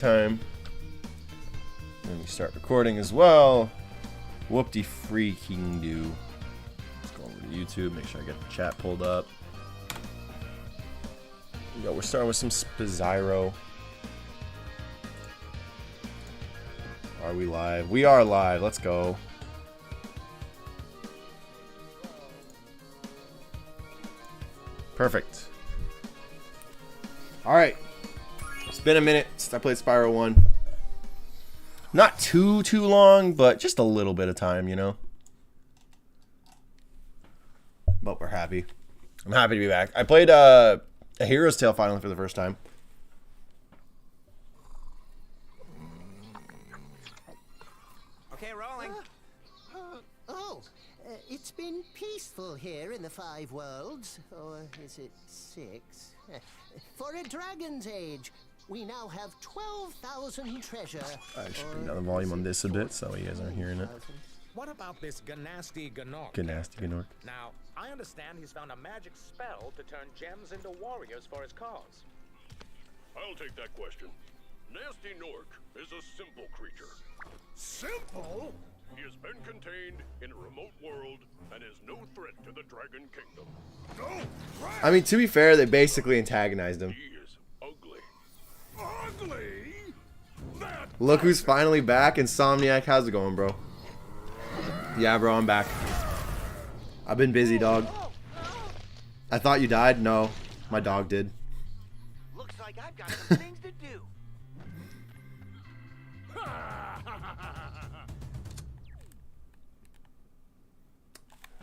time. Then we start recording as well. Whoop-de freaking do. Let's go over to YouTube, make sure I get the chat pulled up. Yo, we're starting with some Spyro. Are we live? We are live. Let's go. Perfect. Alright. It's been a minute since I played Spyro 1. Not too long, but just a little bit of time, you know? But we're happy. I'm happy to be back. I played a Hero's Tale finally for the first time. Okay, rolling. It's been peaceful here in the 5 worlds, or is it 6? For a dragon's age, we now have 12,000 treasure. I should bring down the volume on this a bit so you guys aren't hearing it. What about this Ganasty Ganork? Ganasty Ganork. Now, I understand he's found a magic spell to turn gems into warriors for his cause. I'll take that question. Nasty Nork is a simple creature. Simple? He has been contained in a remote world and is no threat to the Dragon Kingdom. No, right. I mean, to be fair, they basically antagonized him. He is ugly. Ugly? That Look who's finally back. Insomniac, how's it going, bro? Yeah, bro, I'm back. I've been busy, dog. I thought you died. No, my dog did. Looks like I've got some things to do.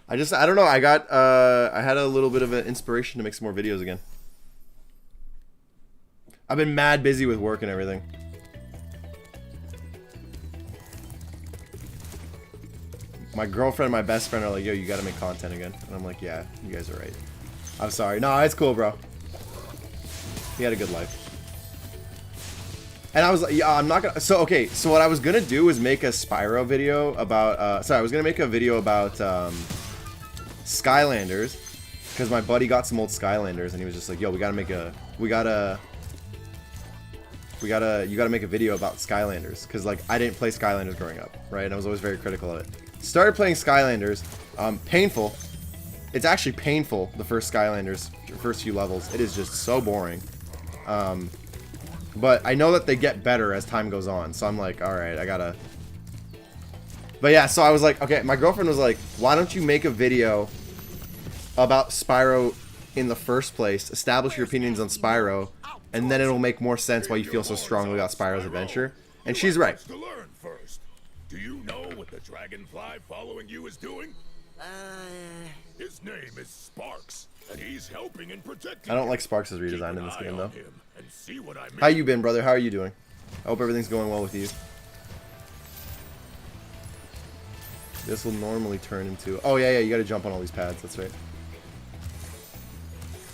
I don't know. I had a little bit of an inspiration to make some more videos again. I've been mad busy with work and everything. My girlfriend and my best friend are like, yo, you gotta make content again. And I'm like, yeah, you guys are right. I'm sorry. No, it's cool, bro. He had a good life. And I was like, yeah, I'm not gonna. So, okay, so what I was gonna do was make a Spyro video about, I was gonna make a video about, Skylanders. Because my buddy got some old Skylanders and he was just like, yo, you gotta make a video about Skylanders. Because, like, I didn't play Skylanders growing up, right? And I was always very critical of it. Started playing Skylanders. Painful. It's actually painful, the first Skylanders, first few levels. It is just so boring. But I know that they get better as time goes on. So I'm like, alright, I gotta... But yeah, so I was like, okay, my girlfriend was like, why don't you make a video about Spyro in the first place, establish your opinions on Spyro, and then it'll make more sense why you feel so strongly about Spyro's adventure. And she's right. To learn first. Do you know what the dragonfly following you is doing? His name is Sparks, and he's helping and protecting. I don't like Sparks' redesign in this game, though. And see what I mean. How you been, brother? How are you doing? I hope everything's going well with you. This will normally turn into... Oh, yeah, you gotta jump on all these pads. That's right.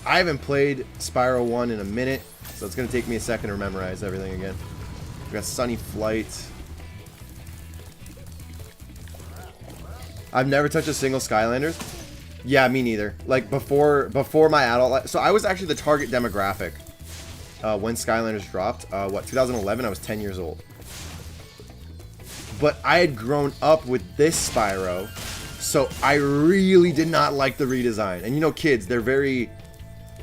I haven't played Spyro 1 in a minute, so it's gonna take me a second to memorize everything again. We got Sunny Flight. I've never touched a single Skylanders. Yeah, me neither. Like, before my adult life... So I was actually the target demographic when Skylanders dropped. 2011? I was 10 years old. But I had grown up with this Spyro, so I really did not like the redesign. And you know, kids,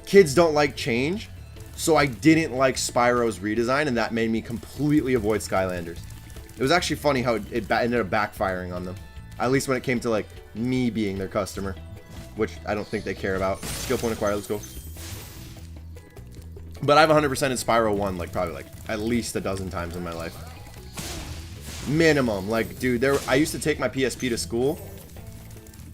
kids don't like change, so I didn't like Spyro's redesign, and that made me completely avoid Skylanders. It was actually funny how it ended up backfiring on them. At least when it came to, like, me being their customer, which I don't think they care about. Skill point acquired, let's go. But I've 100% in Spyro 1, like, probably, like, at least a dozen times in my life. Minimum. Like, dude, I used to take my PSP to school,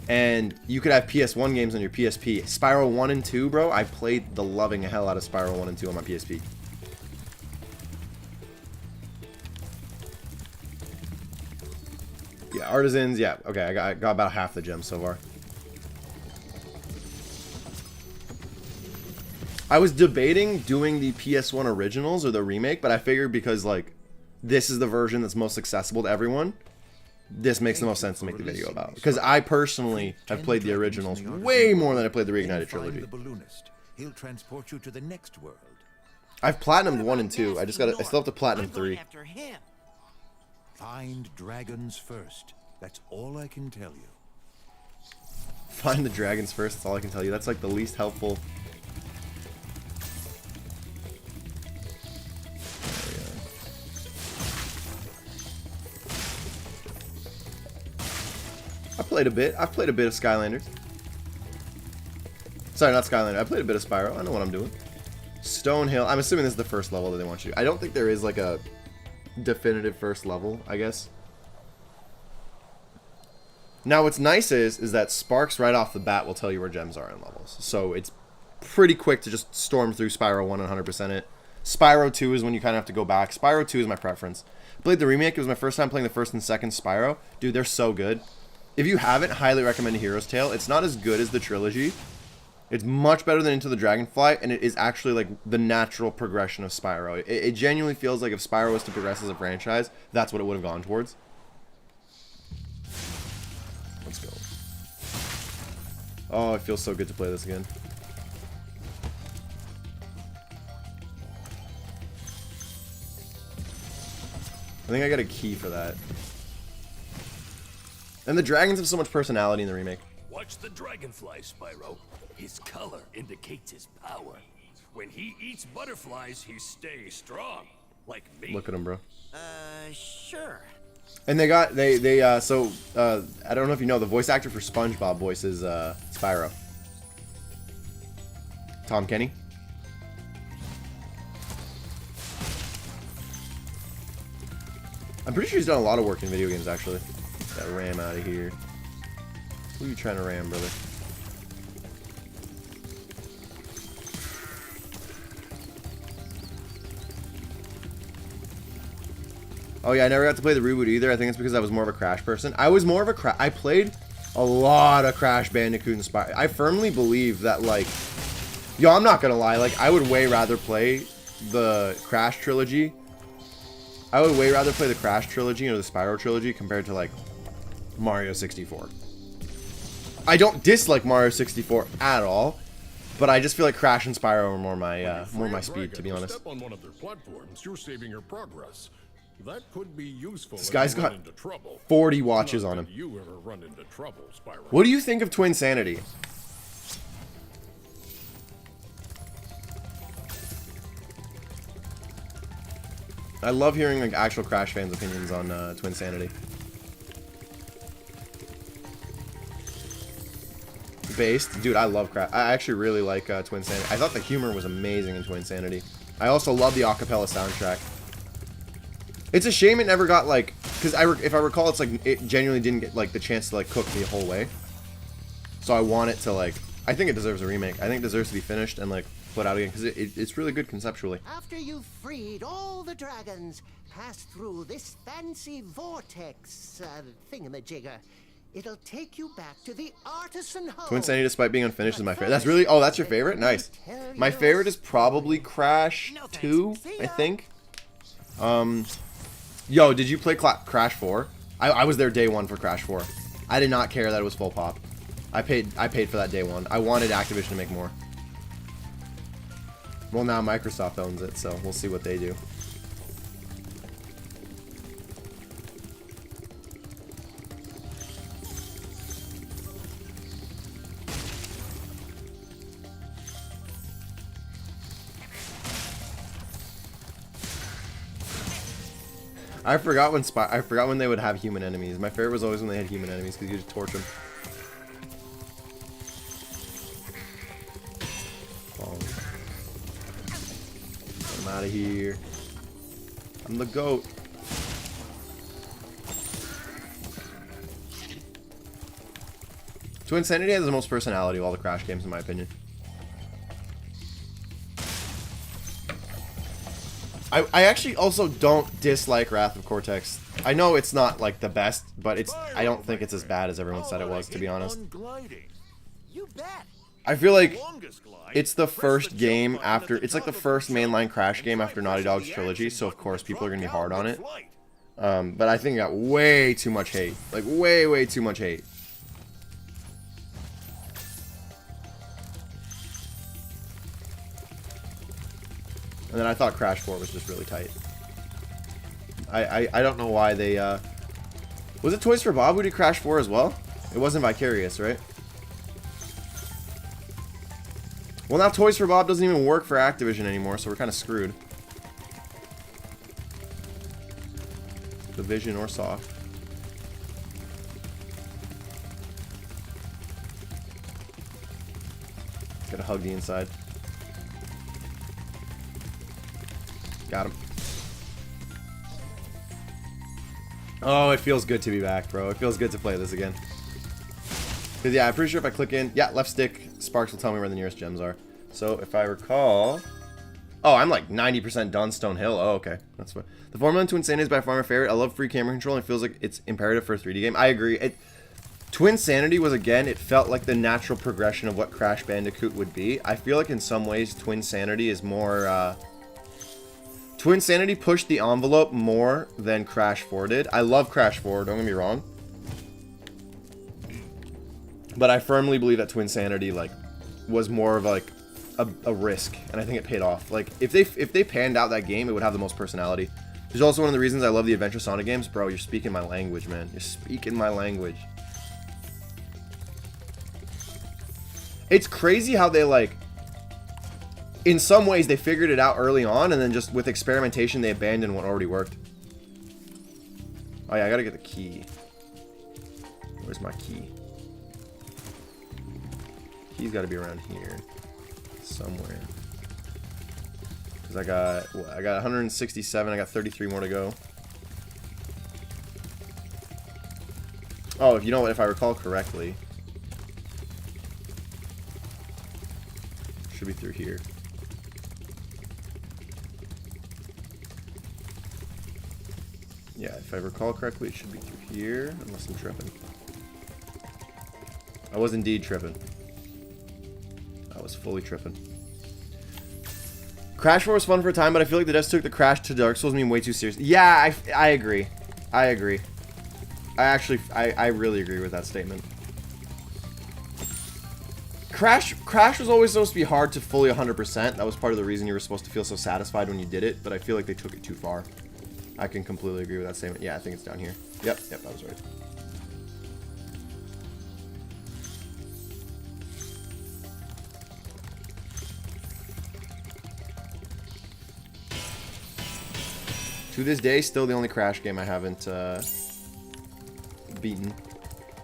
and you could have PS1 games on your PSP. Spyro 1 and 2, bro, I played the loving hell out of Spyro 1 and 2 on my PSP. Yeah, Artisans, yeah. Okay, I got about half the gems so far. I was debating doing the PS1 originals or the remake, but I figured because, like, this is the version that's most accessible to everyone, this makes the most sense to make the video about. Because I personally have played the originals way more than I played the Reignited trilogy. The balloonist. He'll transport you to the next world. I've platinumed 1 and 2. I still have to platinum 3. After him. Find dragons first. That's all I can tell you. Find the dragons first, that's all I can tell you. That's like the least helpful. I've played a bit of Skylanders. Sorry, not Skylander. I played a bit of Spyro. I know what I'm doing. Stonehill. I'm assuming this is the first level that they want you to. I don't think there is like a definitive first level, I guess. Now what's nice is that Sparks right off the bat will tell you where gems are in levels. So it's pretty quick to just storm through Spyro 1 and 100% it. Spyro 2 is when you kind of have to go back. Spyro 2 is my preference. I played the remake. It was my first time playing the first and second Spyro. Dude, they're so good. If you haven't, highly recommend Hero's Tale. It's not as good as the trilogy. It's much better than Into the Dragonfly, and it is actually like the natural progression of Spyro. It genuinely feels like if Spyro was to progress as a franchise, that's what it would have gone towards. Let's go. Oh, it feels so good to play this again. I think I got a key for that. And the dragons have so much personality in the remake. Watch the dragonfly, Spyro. His color indicates his power. When he eats butterflies, he stays strong. Like me. Look at him, bro. Sure. And I don't know if you know, the voice actor for SpongeBob voices Spyro. Tom Kenny. I'm pretty sure he's done a lot of work in video games, actually. That ram out of here. Who are you trying to ram, brother? Oh yeah, I never got to play the reboot either. I think it's because I was more of a Crash person. I was more of a I played a lot of Crash Bandicoot and Spyro. I firmly believe that, like... Yo, I'm not gonna lie. Like, I would way rather play the Crash trilogy. I would way rather play the Crash trilogy or the Spyro trilogy compared to, like, Mario 64. I don't dislike Mario 64 at all, but I just feel like Crash and Spyro are more my speed, to be honest. Step on one of their platforms, you're saving your progress. That could be useful. This guy's if you got run into trouble. 40 watches Not on that him. You ever run into trouble, Spyro? What do you think of Twin Sanity? I love hearing like actual Crash fans' opinions on Twin Sanity. Based, dude, I love Crash. I actually really like Twin Sanity. I thought the humor was amazing in Twin Sanity. I also love the acapella soundtrack. It's a shame it never got like, because if I recall, it's like it genuinely didn't get like the chance to like cook me the whole way. So I want it to like, I think it deserves a remake. I think it deserves to be finished and like put out again because it's really good conceptually. After you've freed all the dragons, pass through this fancy vortex thingamajigger. It'll take you back to the artisan home. Twin Sanity, despite being unfinished, is my favorite. That's really, oh, that's your favorite? Nice. My favorite is probably Crash 2, I think. Yo, did you play Crash 4? I was there day one for Crash 4. I did not care that it was full pop. I paid for that day one. I wanted Activision to make more. Well, now Microsoft owns it, so we'll see what they do. I forgot when they would have human enemies. My favorite was always when they had human enemies because you could torch them. I'm out of here. I'm the goat. Twin Sanity has the most personality of all the Crash games, in my opinion. I actually also don't dislike Wrath of Cortex. I know it's not like the best, but I don't think it's as bad as everyone said it was, to be honest. You bet. I feel like it's the first game after, it's like the first mainline Crash game after Naughty Dog's trilogy, so of course people are going to be hard on it. But I think it got way too much hate. Like way too much hate. And then I thought Crash 4 was just really tight. I don't know why they, was it Toys for Bob who did Crash 4 as well? It wasn't Vicarious, right? Well, now Toys for Bob doesn't even work for Activision anymore, so we're kind of screwed. Division or Soft. Gotta hug the inside. Got him. Oh, it feels good to be back, bro. It feels good to play this again. Because, yeah, I'm pretty sure if I click in... Yeah, left stick, Sparks will tell me where the nearest gems are. So, if I recall... Oh, I'm like 90% done Stone Hill. Oh, okay. That's what... The Formula 1 Twin Sanity is by far my favorite. I love free camera control, and it feels like it's imperative for a 3D game. I agree. Twin Sanity was, again, it felt like the natural progression of what Crash Bandicoot would be. I feel like in some ways, Twin Sanity is more... Twin Sanity pushed the envelope more than Crash 4 did. I love Crash 4, don't get me wrong. But I firmly believe that Twin Sanity, like, was more of, like, a risk. And I think it paid off. Like, if they panned out that game, it would have the most personality. There's also one of the reasons I love the Adventure Sonic games. Bro, you're speaking my language, man. You're speaking my language. It's crazy how they, like... In some ways, they figured it out early on, and then just with experimentation, they abandoned what already worked. Oh yeah, I gotta get the key. Where's my key? Key's gotta be around here. Somewhere. Because I got, what? I got 167, I got 33 more to go. Oh, you know what, if I recall correctly. Should be through here. Yeah, if I recall correctly, it should be through here, unless I'm tripping. I was indeed tripping. I was fully tripping. Crash 4 was fun for a time, but I feel like the devs took the Crash to Dark Souls meme way too seriously. Yeah, I agree. I agree. I really agree with that statement. Crash was always supposed to be hard to fully 100%. That was part of the reason you were supposed to feel so satisfied when you did it, but I feel like they took it too far. I can completely agree with that statement. Yeah, I think it's down here. Yep, I was right. To this day, still the only Crash game I haven't beaten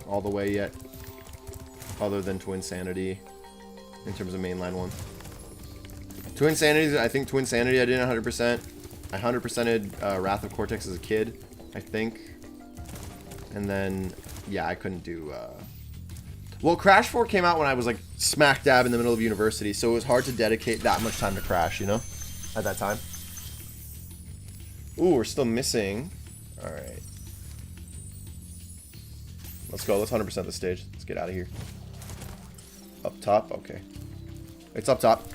all the way yet. Other than Twin Sanity, in terms of mainline one. Twin Sanity, I think Twin Sanity I did 100%. I 100%ed Wrath of Cortex as a kid, I think. And then, yeah, I couldn't do... Well, Crash 4 came out when I was, like, smack dab in the middle of university, so it was hard to dedicate that much time to Crash, you know? At that time. Ooh, we're still missing. Alright. Let's go. Let's 100% the stage. Let's get out of here. Up top? Okay. It's up top.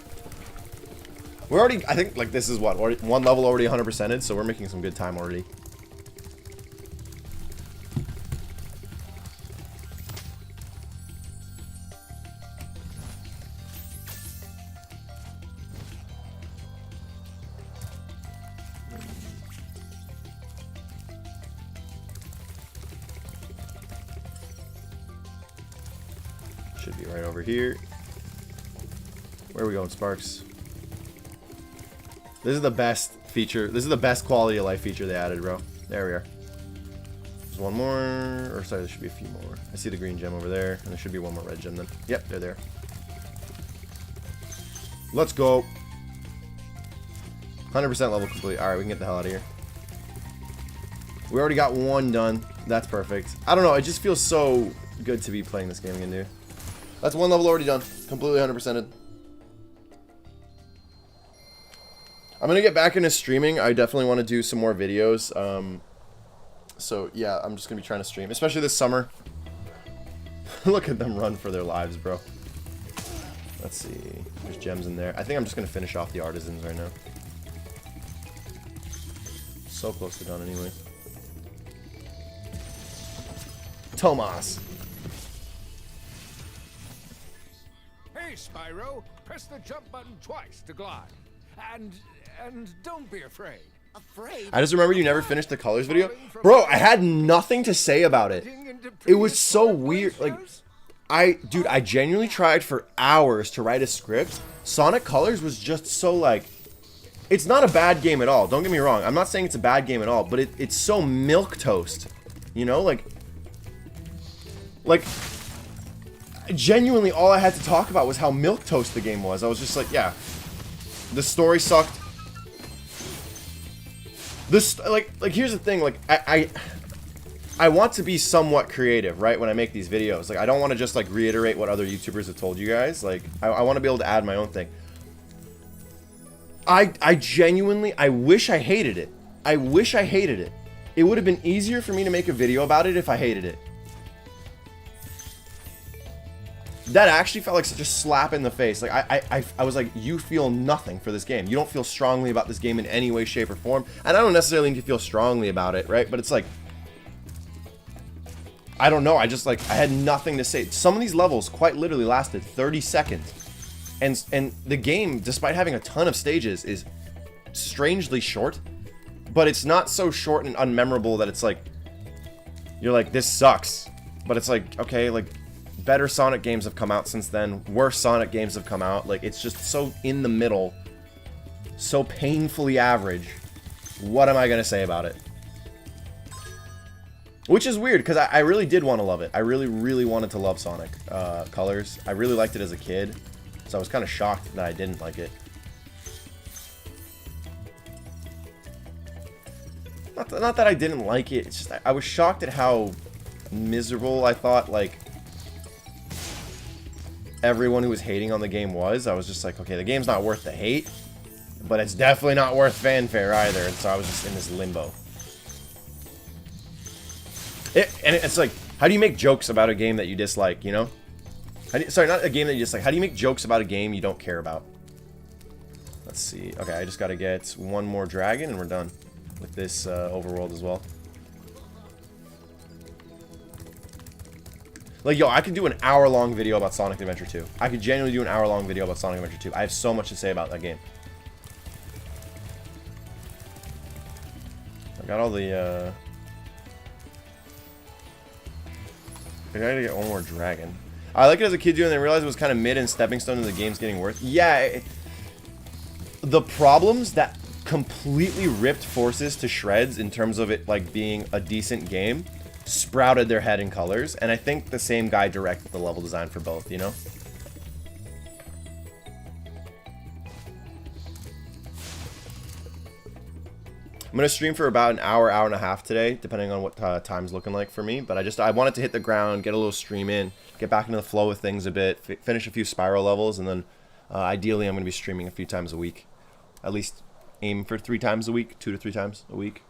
We're already, I think, like, this is what? One level already 100%ed, so we're making some good time already. Should be right over here. Where are we going, Sparks? This is the best feature. This is the best quality of life feature they added, bro. There we are. There's one more. Or sorry, there should be a few more. I see the green gem over there. And there should be one more red gem then. Yep, they're there. Let's go. 100% level complete. Alright, we can get the hell out of here. We already got one done. That's perfect. I don't know. It just feels so good to be playing this game again, dude. That's one level already done. Completely 100%ed. I'm going to get back into streaming. I definitely want to do some more videos. So, yeah, I'm just going to be trying to stream. Especially this summer. Look at them run for their lives, bro. Let's see. There's gems in there. I think I'm just going to finish off the artisans right now. So close to done anyway. Tomas. Hey, Spyro. Press the jump button twice to glide. And don't be afraid. Afraid? I just remember you never finished the Colors video. Bro, I had nothing to say about it. It was so weird. Like, dude, I genuinely tried for hours to write a script. Sonic Colors was just so, like, it's not a bad game at all. Don't get me wrong. I'm not saying it's a bad game at all, but it's so milquetoast. You know, like, genuinely all I had to talk about was how milquetoast the game was. I was just like, yeah, the story sucked. This, like here's the thing, like, I want to be somewhat creative, right, when I make these videos. Like, I don't want to just, like, reiterate what other YouTubers have told you guys. Like, I want to be able to add my own thing. I genuinely, I wish I hated it. I wish I hated it. It would have been easier for me to make a video about it if I hated it. That actually felt like such a slap in the face. Like, I was like, you feel nothing for this game. You don't feel strongly about this game in any way, shape, or form. And I don't necessarily need to feel strongly about it, right? But it's like, I don't know. I just, like, I had nothing to say. Some of these levels quite literally lasted 30 seconds. And the game, despite having a ton of stages, is strangely short. But it's not so short and unmemorable that it's like, you're like, this sucks. But it's like, okay, like, better Sonic games have come out since then. Worse Sonic games have come out. Like, it's just so in the middle. So painfully average. What am I going to say about it? Which is weird, because I really did want to love it. I really, really wanted to love Sonic Colors. I really liked it as a kid. So I was kind of shocked that I didn't like it. Not that I didn't like it. It's just I was shocked at how miserable I thought, like, everyone who was hating on the game was. I was just like, okay, the game's not worth the hate, but it's definitely not worth fanfare either. And so I was just in this limbo. And it's like, how do you make jokes about a game that you dislike, you know? Sorry, not a game that you dislike. How do you make jokes about a game you don't care about? Let's see. Okay, I just got to get one more dragon and we're done with this overworld as well. Like, yo, I could do an hour-long video about Sonic Adventure 2. I could genuinely do an hour-long video about Sonic Adventure 2. I have so much to say about that game. I got all the, I gotta get one more dragon. I like it as a kid doing, and then realized it was kind of mid and stepping stone to the game's getting worse. Yeah, the problems that completely ripped Forces to shreds in terms of it, like, being a decent game sprouted their head in Colors, and I think the same guy directed the level design for both, you know? I'm gonna stream for about an hour, hour and a half today, depending on what time's looking like for me, but I wanted to hit the ground, get a little stream in, get back into the flow of things a bit, finish a few Spyro levels, and then ideally I'm gonna be streaming a few times a week. At least aim for 3 times a week, 2 to 3 times a week.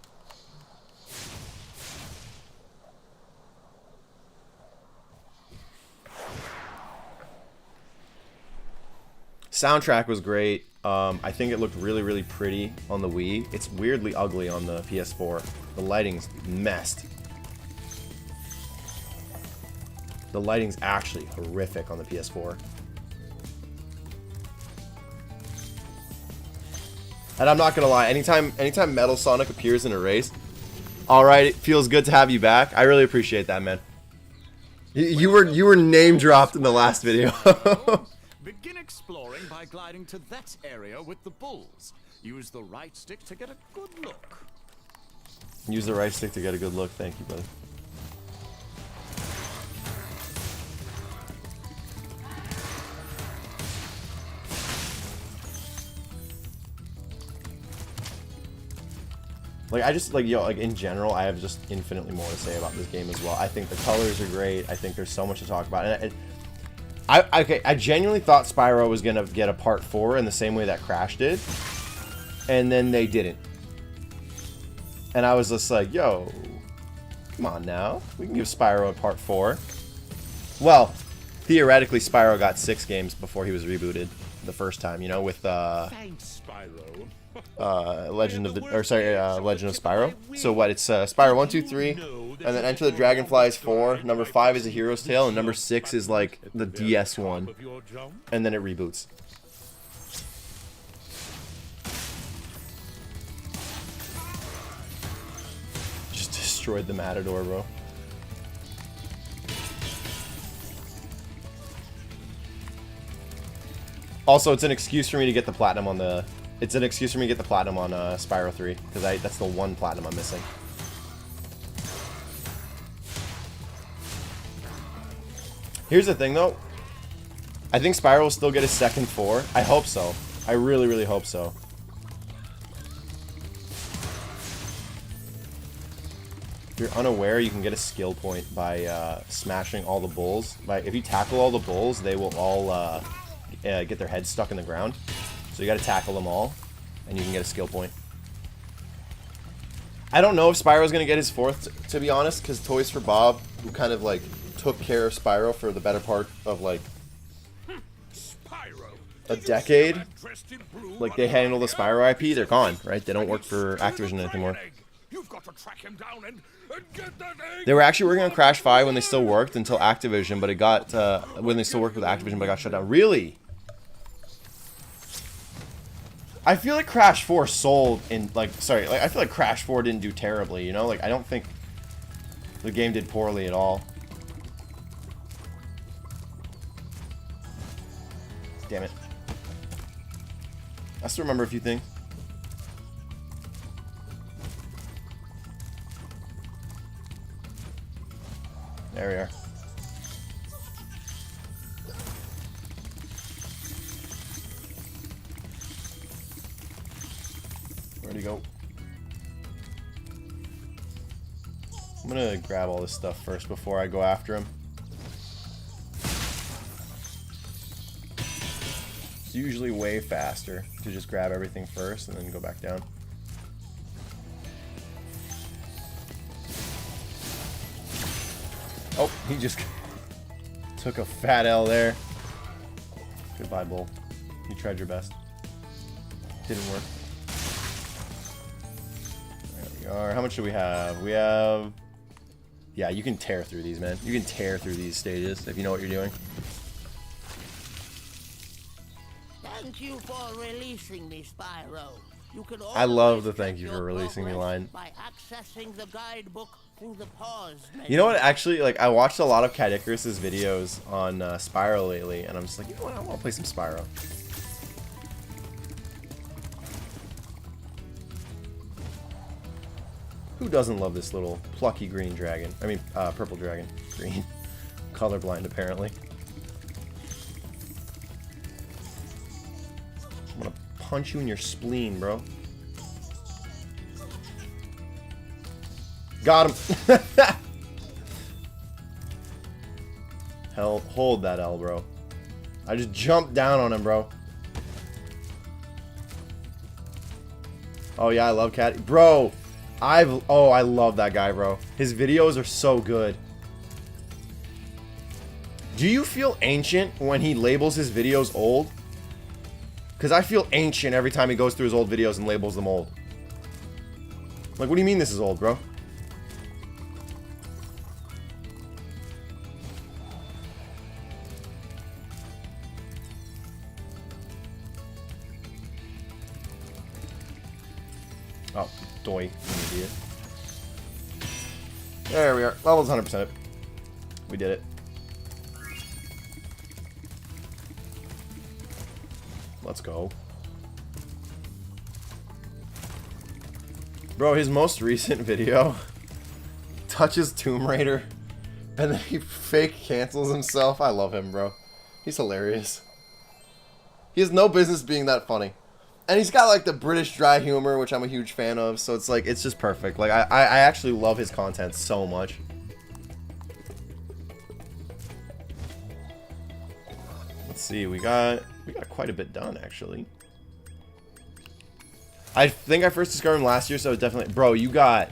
Soundtrack was great. I think it looked really, really pretty on the Wii. It's weirdly ugly on the PS4. The lighting's messed. The lighting's actually horrific on the PS4. And I'm not gonna lie, anytime Metal Sonic appears in a race, alright, it feels good to have you back. I really appreciate that, man. You were name dropped in the last video. Begin exploring by gliding to that area with the bulls. Use the right stick to get a good look. Use the right stick to get a good look. Thank you, buddy. Like, I just, like, yo, like, in general, I have just infinitely more to say about this game as well. I think the colors are great. I think there's so much to talk about. And I genuinely thought Spyro was gonna get a part 4 in the same way that Crash did, and then they didn't. And I was just like, yo, come on now, we can give Spyro a part 4. Well, theoretically, Spyro got 6 games before he was rebooted the first time, you know, with Thanks, Spyro. Legend of Spyro. So what? It's Spyro 1, 2, 3, and then Enter the Dragonfly is 4. Number 5 is A Hero's Tale, and number 6 is like the DS one, and then it reboots. destroyed the Matador, bro. Also, it's an excuse for me to get the platinum on the... It's an excuse for me to get the platinum on Spyro 3. Because that's the one platinum I'm missing. Here's the thing, though. I think Spyro will still get his second 4. I hope so. I really, really hope so. If you're unaware, you can get a skill point by smashing all the bulls. If you tackle all the bulls, they will all get their heads stuck in the ground. So you gotta tackle them all, and you can get a skill point. I don't know if Spyro's gonna get his 4th, to be honest, because Toys for Bob, who kind of like took care of Spyro for the better part of like a decade, like they handle the Spyro IP, they're gone, right? They don't work for Activision anymore. They were actually working on Crash 5 when they still worked until Activision, but it got when they still worked with Activision, but it got shut down. Really? I feel like Crash 4 sold in I feel like Crash 4 didn't do terribly, you know? Like I don't think the game did poorly at all. Damn it. I still remember a few things. There we are. Where'd he go? I'm gonna grab all this stuff first before I go after him. It's usually way faster to just grab everything first and then go back down. Oh, he just took a fat L there. Goodbye, Bull. You tried your best. Didn't work. There we are. How much do we have? We have... Yeah, you can tear through these, man. You can tear through these stages if you know what you're doing. Thank you for releasing me, Spyro. You can I love the always thank you check for your releasing me progress line. by accessing the guidebook through the pause menu. You know what, actually, like, I watched a lot of Cat Icarus's videos on Spyro lately, and I'm just like, you know what, I want to play some Spyro. Who doesn't love this little plucky green dragon? I mean, purple dragon. Green. Colorblind, apparently. I'm gonna punch you in your spleen, bro. Got him! Hell, hold that L, bro. I just jumped down on him, bro. Oh yeah, I love Cat. Bro, I love that guy, bro. His videos are so good. Do you feel ancient when he labels his videos old? Because I feel ancient every time he goes through his old videos and labels them old. Like, what do you mean this is old, bro? Oh, doy, you idiot. There we are. Level's 100%. We did it. Let's go. Bro, his most recent video touches Tomb Raider and then he fake cancels himself. I love him, bro. He's hilarious. He has no business being that funny. And he's got like the British dry humor, which I'm a huge fan of, so it's like, it's just perfect. Like, I actually love his content so much. Let's see, we got quite a bit done, actually. I think I first discovered him last year, so definitely... Bro, you got...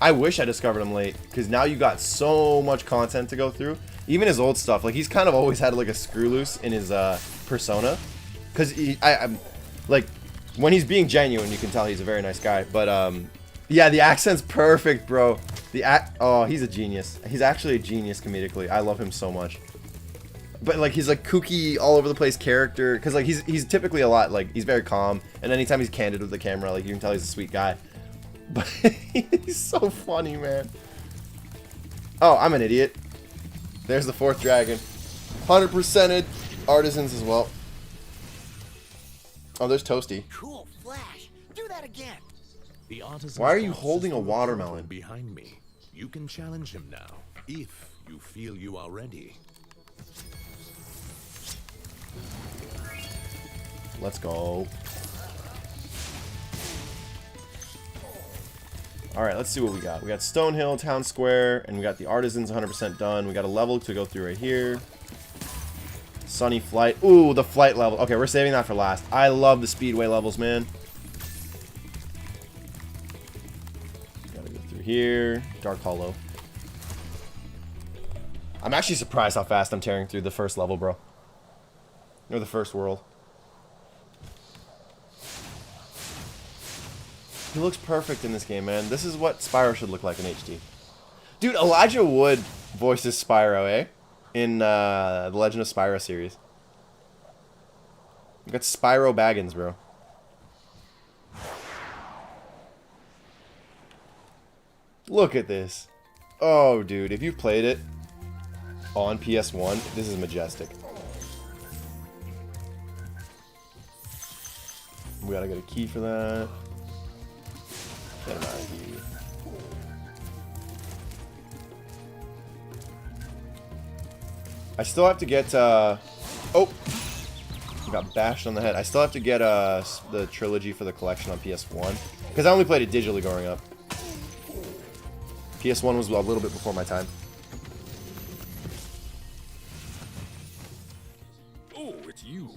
I wish I discovered him late, because now you got so much content to go through. Even his old stuff, like, he's kind of always had, like, a screw loose in his, persona. Because I'm like, when he's being genuine, you can tell he's a very nice guy. But, yeah, the accent's perfect, bro. Oh, he's a genius. He's actually a genius comedically. I love him so much. But, like, he's, like, kooky, all over the place character. Because, like, he's typically a lot, like, he's very calm. And anytime he's candid with the camera, like, you can tell he's a sweet guy. But he's so funny, man. Oh, I'm an idiot. There's the 4th dragon. 100%ed artisans as well. Oh, there's Toasty. Cool flash. Do that again. The artisan's Why are you boss is holding a the watermelon? behind me? You can challenge him now, if you feel you are ready. Let's go. Alright, let's see what we got. We got Stonehill, Town Square, and we got the Artisans 100% done. We got a level to go through right here. Sunny Flight. Ooh, the flight level. Okay, we're saving that for last. I love the Speedway levels, man. Gotta go through here. Dark Hollow. I'm actually surprised how fast I'm tearing through the first level, bro. Or the first world. He looks perfect in this game, man. This is what Spyro should look like in HD. Dude, Elijah Wood voices Spyro, eh? In the Legend of Spyro series. You got Spyro Baggins, bro. Look at this. Oh, dude, if you've played it on PS1, this is majestic. We gotta get a key for that. Get him out of here. I still have to get, oh! Got bashed on the head. I still have to get, the trilogy for the collection on PS1. Because I only played it digitally growing up. PS1 was a little bit before my time. Oh, it's you.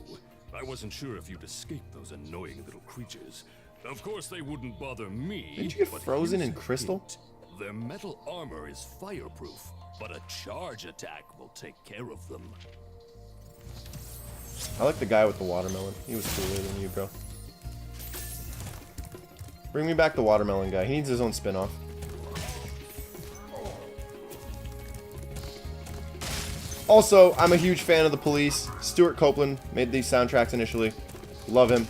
I wasn't sure if you'd escape those annoying little creatures. Of course they wouldn't bother me. Didn't you get but frozen here's in a crystal? hint. Their metal armor is fireproof, but a charge attack will take care of them. I like the guy with the watermelon. He was cooler than you, bro. Bring me back the watermelon guy. He needs his own spin-off. Also, I'm a huge fan of the Police. Stuart Copeland made these soundtracks initially. Love him.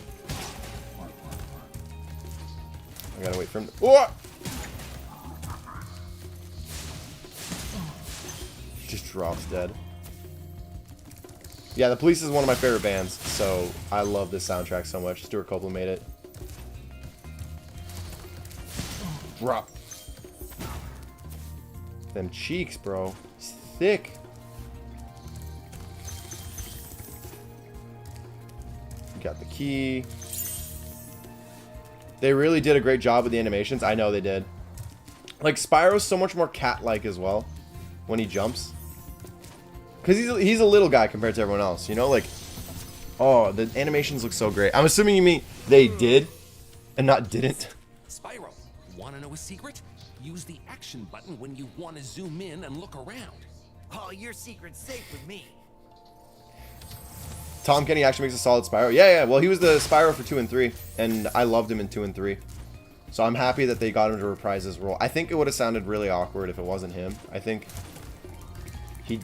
I gotta wait for him to... Oh! Just drops dead. Yeah, the Police is one of my favorite bands, so I love this soundtrack so much. Stuart Copeland made it. Drop. Them cheeks, bro. He's thick. Got the key. They really did a great job with the animations. I know they did. Like, Spyro's so much more cat-like as well when he jumps. Because he's a little guy compared to everyone else, you know? Like, oh, the animations look so great. I'm assuming you mean they did and not didn't. Spyro, want to know a secret? Use the action button when you want to zoom in and look around. Oh, your secret's safe with me. Tom Kenny actually makes a solid Spyro. Yeah. Well, he was the Spyro for 2 and 3, and I loved him in 2 and 3. So I'm happy that they got him to reprise his role. I think it would have sounded really awkward if it wasn't him. I think he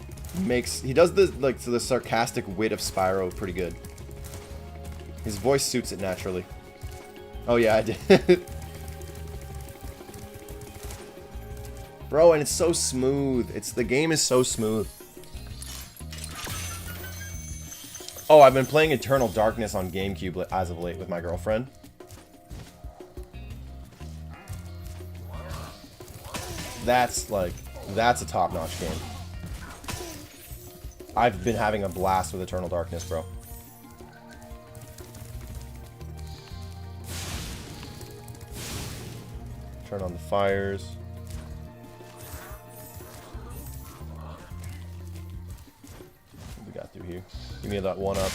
does the sarcastic wit of Spyro pretty good. His voice suits it naturally. Oh yeah, I did. Bro, and it's so smooth. The game is so smooth. Oh, I've been playing Eternal Darkness on GameCube as of late with my girlfriend. That's a top-notch game. I've been having a blast with Eternal Darkness, bro. Turn on the fires. What we got through here? Give me that one up.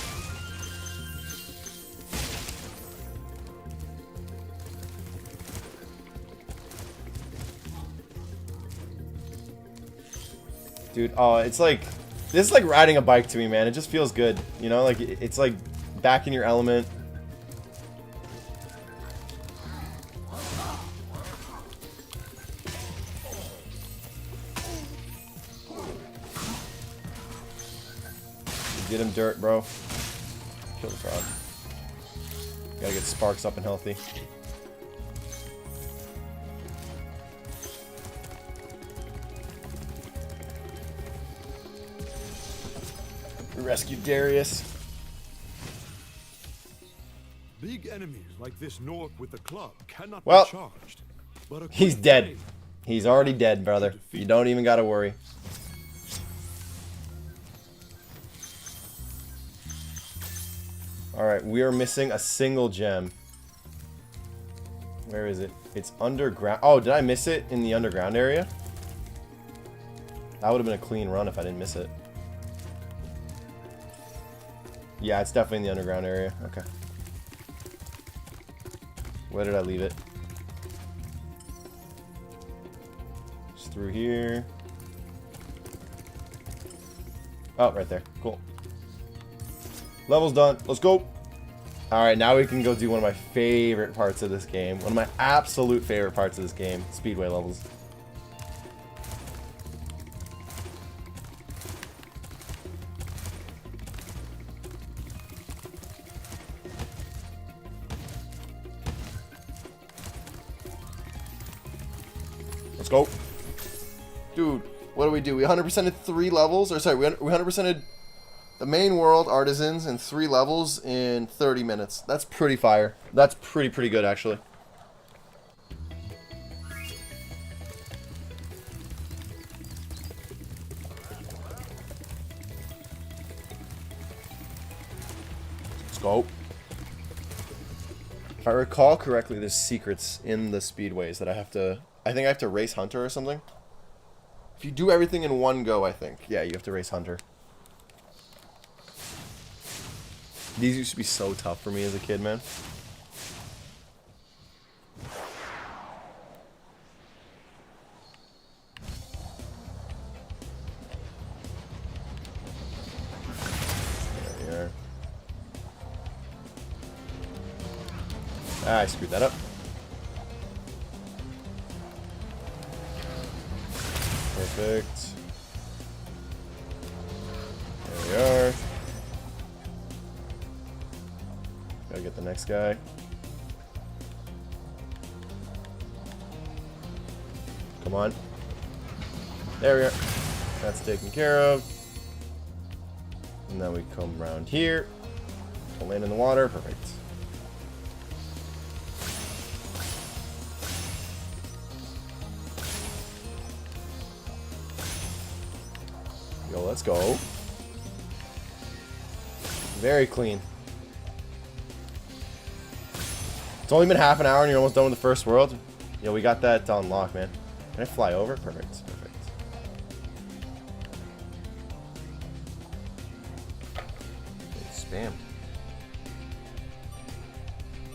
Dude, oh, it's like... This is like riding a bike to me, man. It just feels good. You know, like, it's like back in your element. Get him dirt, bro. Kill the frog. Gotta get Sparks up and healthy. rescue Darius. Big enemies like this Nork with the club cannot Well, be charged. But a he's quick dead. blade He's already dead, brother. You don't even gotta worry. Alright, we are missing a single gem. Where is it? It's underground. Oh, did I miss it in the underground area? That would have been a clean run if I didn't miss it. Yeah, it's definitely in the underground area. Okay. Where did I leave it? Just through here. Oh, right there. Cool. Level's done. Let's go. Alright, now we can go do one of my favorite parts of this game. One of my absolute favorite parts of this game. Speedway levels. Let's go. Dude, what do? We 100%ed 3 levels? Or sorry, we 100%ed the main world, Artisans, in 3 levels in 30 minutes. That's pretty fire. That's pretty good, actually. Let's go. If I recall correctly, there's secrets in the speedways that I have to... I think I have to race Hunter or something. If you do everything in one go, I think. Yeah, you have to race Hunter. These used to be so tough for me as a kid, man. There we are. Ah, I screwed that up. Perfect. There we are. Gotta get the next guy. Come on. There we are. That's taken care of. And then we come around here. We'll land in the water. Perfect. Yo, let's go. Very clean. It's only been half an hour and you're almost done with the first world. Yo, we got that to unlock, man. Can I fly over? Perfect. Perfect. It's spammed.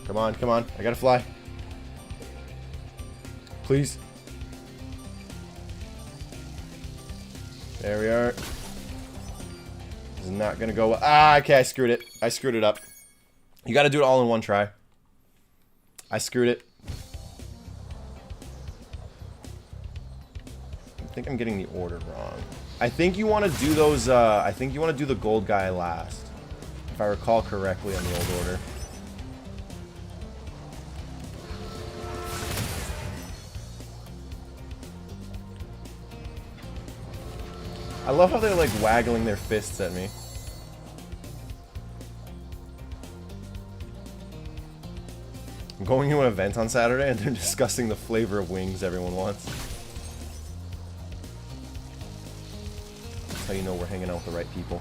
Come on, come on. I gotta fly. Please. There we are. This is not gonna go well. Ah, okay, I screwed it. I screwed it up. You gotta do it all in one try. I screwed it. I think I'm getting the order wrong. I think you want to do those, I think you want to do the gold guy last. If I recall correctly on the old order. I love how they're like waggling their fists at me. I'm going to an event on Saturday and they're discussing the flavor of wings everyone wants. That's how you know we're hanging out with the right people.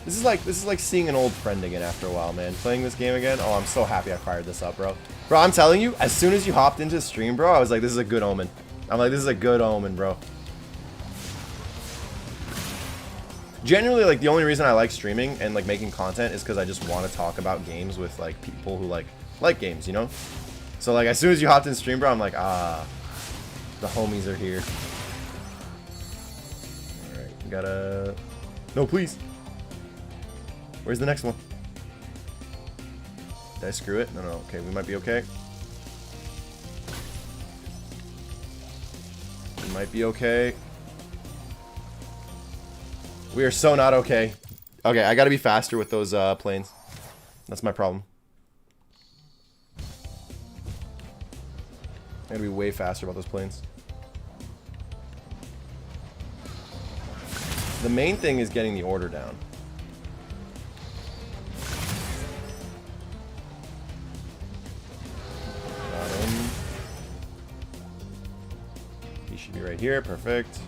This is like seeing an old friend again after a while, man. Playing this game again. Oh, I'm so happy I fired this up, bro. Bro, I'm telling you, as soon as you hopped into the stream, bro, I was like, this is a good omen. I'm like, this is a good omen, bro. Generally, like, the only reason I like streaming and, like, making content is because I just want to talk about games with, like, people who, like games, you know? So, like, as soon as you hopped in stream, bro, I'm like, ah, the homies are here. Alright, we gotta... No, please. Where's the next one? Did I screw it? No, no, okay, we might be okay. We might be okay. We are so not okay. Okay, I gotta be faster with those planes. That's my problem. I gotta be way faster about those planes. The main thing is getting the order down. Got him. He should be right here. Perfect.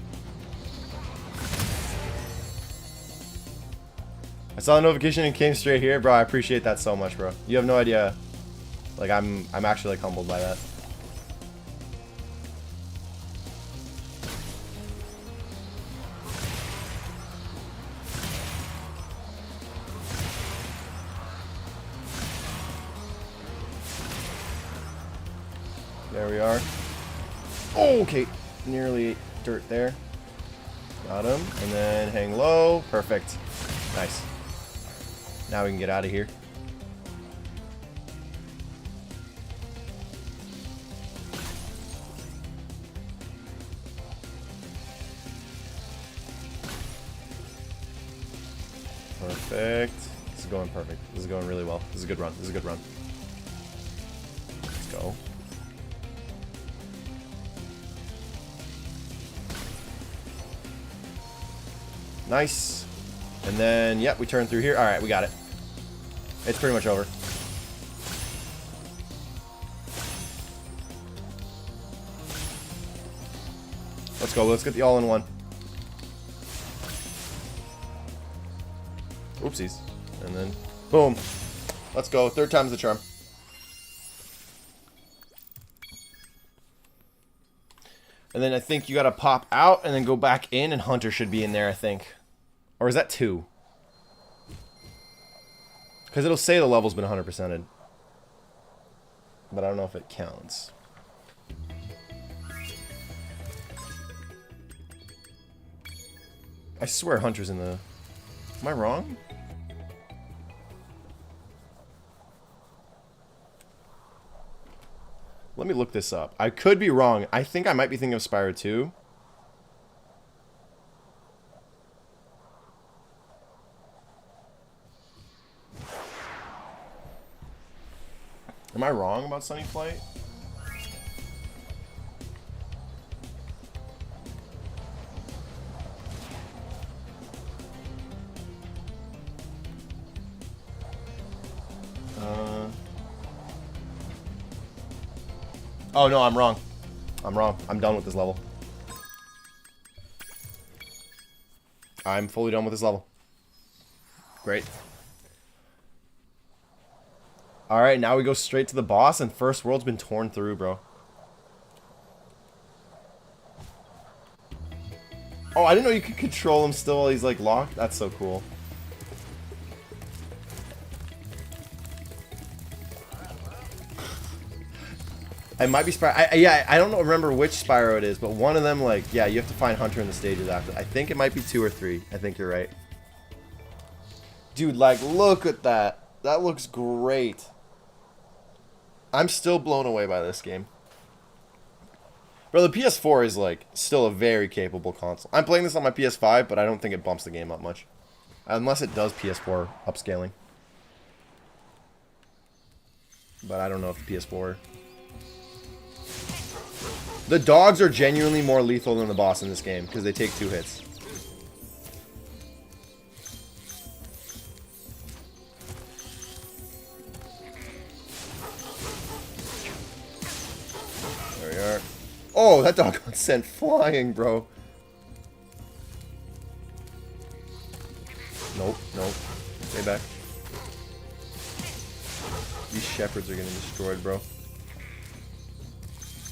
I saw the notification and came straight here, bro. I appreciate that so much, bro. You have no idea. Like, I'm actually like humbled by that. There we are. Oh, okay. Nearly dirt there. Got him. And then hang low. Perfect. Nice. Now we can get out of here. Perfect. This is going perfect. This is going really well. This is a good run. This is a good run. Let's go. Nice. And then, yep, we turn through here. All right, we got it. It's pretty much over. Let's go. Let's get the all-in-one. Oopsies. And then, boom. Let's go. Third time's the charm. And then I think you gotta pop out and then go back in, and Hunter should be in there, I think. Or is that 2? Because it'll say the level's been 100%ed. But I don't know if it counts. I swear Hunter's in the... Am I wrong? Let me look this up. I could be wrong. I think I might be thinking of Spyro 2. Am I wrong about Sunny Flight? Oh no, I'm wrong. I'm wrong. I'm done with this level. I'm fully done with this level. Great. Alright, now we go straight to the boss, and first world's been torn through, bro. Oh, I didn't know you could control him still while he's, like, locked. That's so cool. I might be Spyro. Yeah, I don't remember which Spyro it is, but one of them, like, yeah, you have to find Hunter in the stages after. I think it might be 2 or 3. I think you're right. Dude, like, look at that. That looks great. I'm still blown away by this game. Bro, the PS4 is, like, still a very capable console. I'm playing this on my PS5, but I don't think it bumps the game up much. Unless it does PS4 upscaling. But I don't know if the PS4... The dogs are genuinely more lethal than the boss in this game, because they take 2 hits. There we are. Oh, that dog got sent flying, bro. Nope, nope. Stay back. These shepherds are getting destroyed, bro.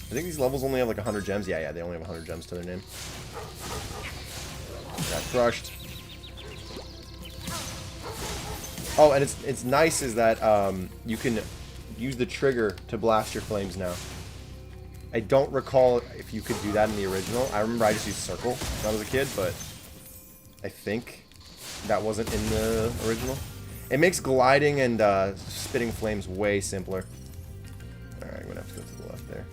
I think these levels only have like 100 gems. Yeah, they only have 100 gems to their name. Got crushed. Oh, and it's nice is that you can use the trigger to blast your flames now. I don't recall if you could do that in the original. I remember I just used circle when I was a kid, but I think that wasn't in the original. It makes gliding and spitting flames way simpler. Alright, I'm gonna have to go to the left there.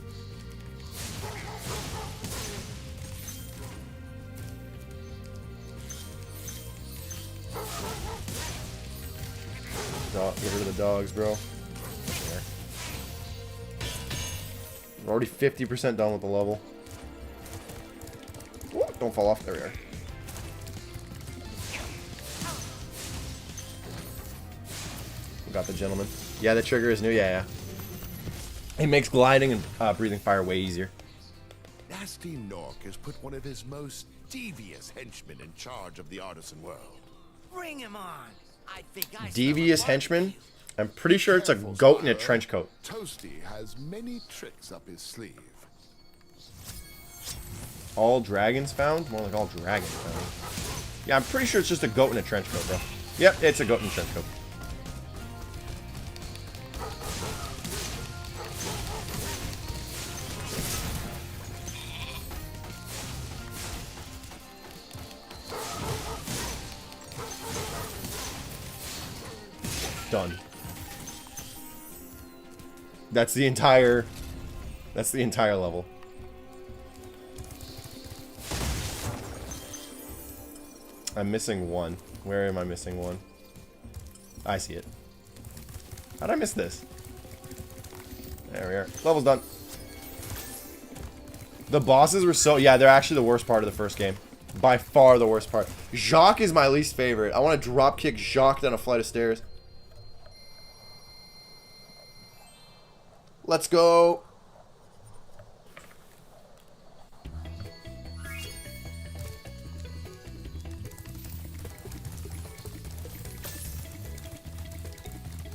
Get rid of the dogs, bro. There. We're already 50% done with the level. Ooh, don't fall off. There we are. We got the gentleman. Yeah, the trigger is new. Yeah. It makes gliding and breathing fire way easier. Nasty Nork has put one of his most devious henchmen in charge of the artisan world. Bring him on. I think I Devious smell a henchman? barbecue. I'm pretty sure it's a Careful, goat in a Spyro. trench coat. Toasty has many tricks up his sleeve. All dragons found? More like all dragons found. Yeah, I'm pretty sure it's just a goat in a trench coat, bro. Yep, it's a goat in a trench coat. Done. That's the entire level. I'm missing one. Where am I missing one? I see it. How'd I miss this? There we are. Level's done. The bosses were so... Yeah, they're actually the worst part of the first game. By far the worst part. Jacques is my least favorite. I want to drop kick Jacques down a flight of stairs. Let's go.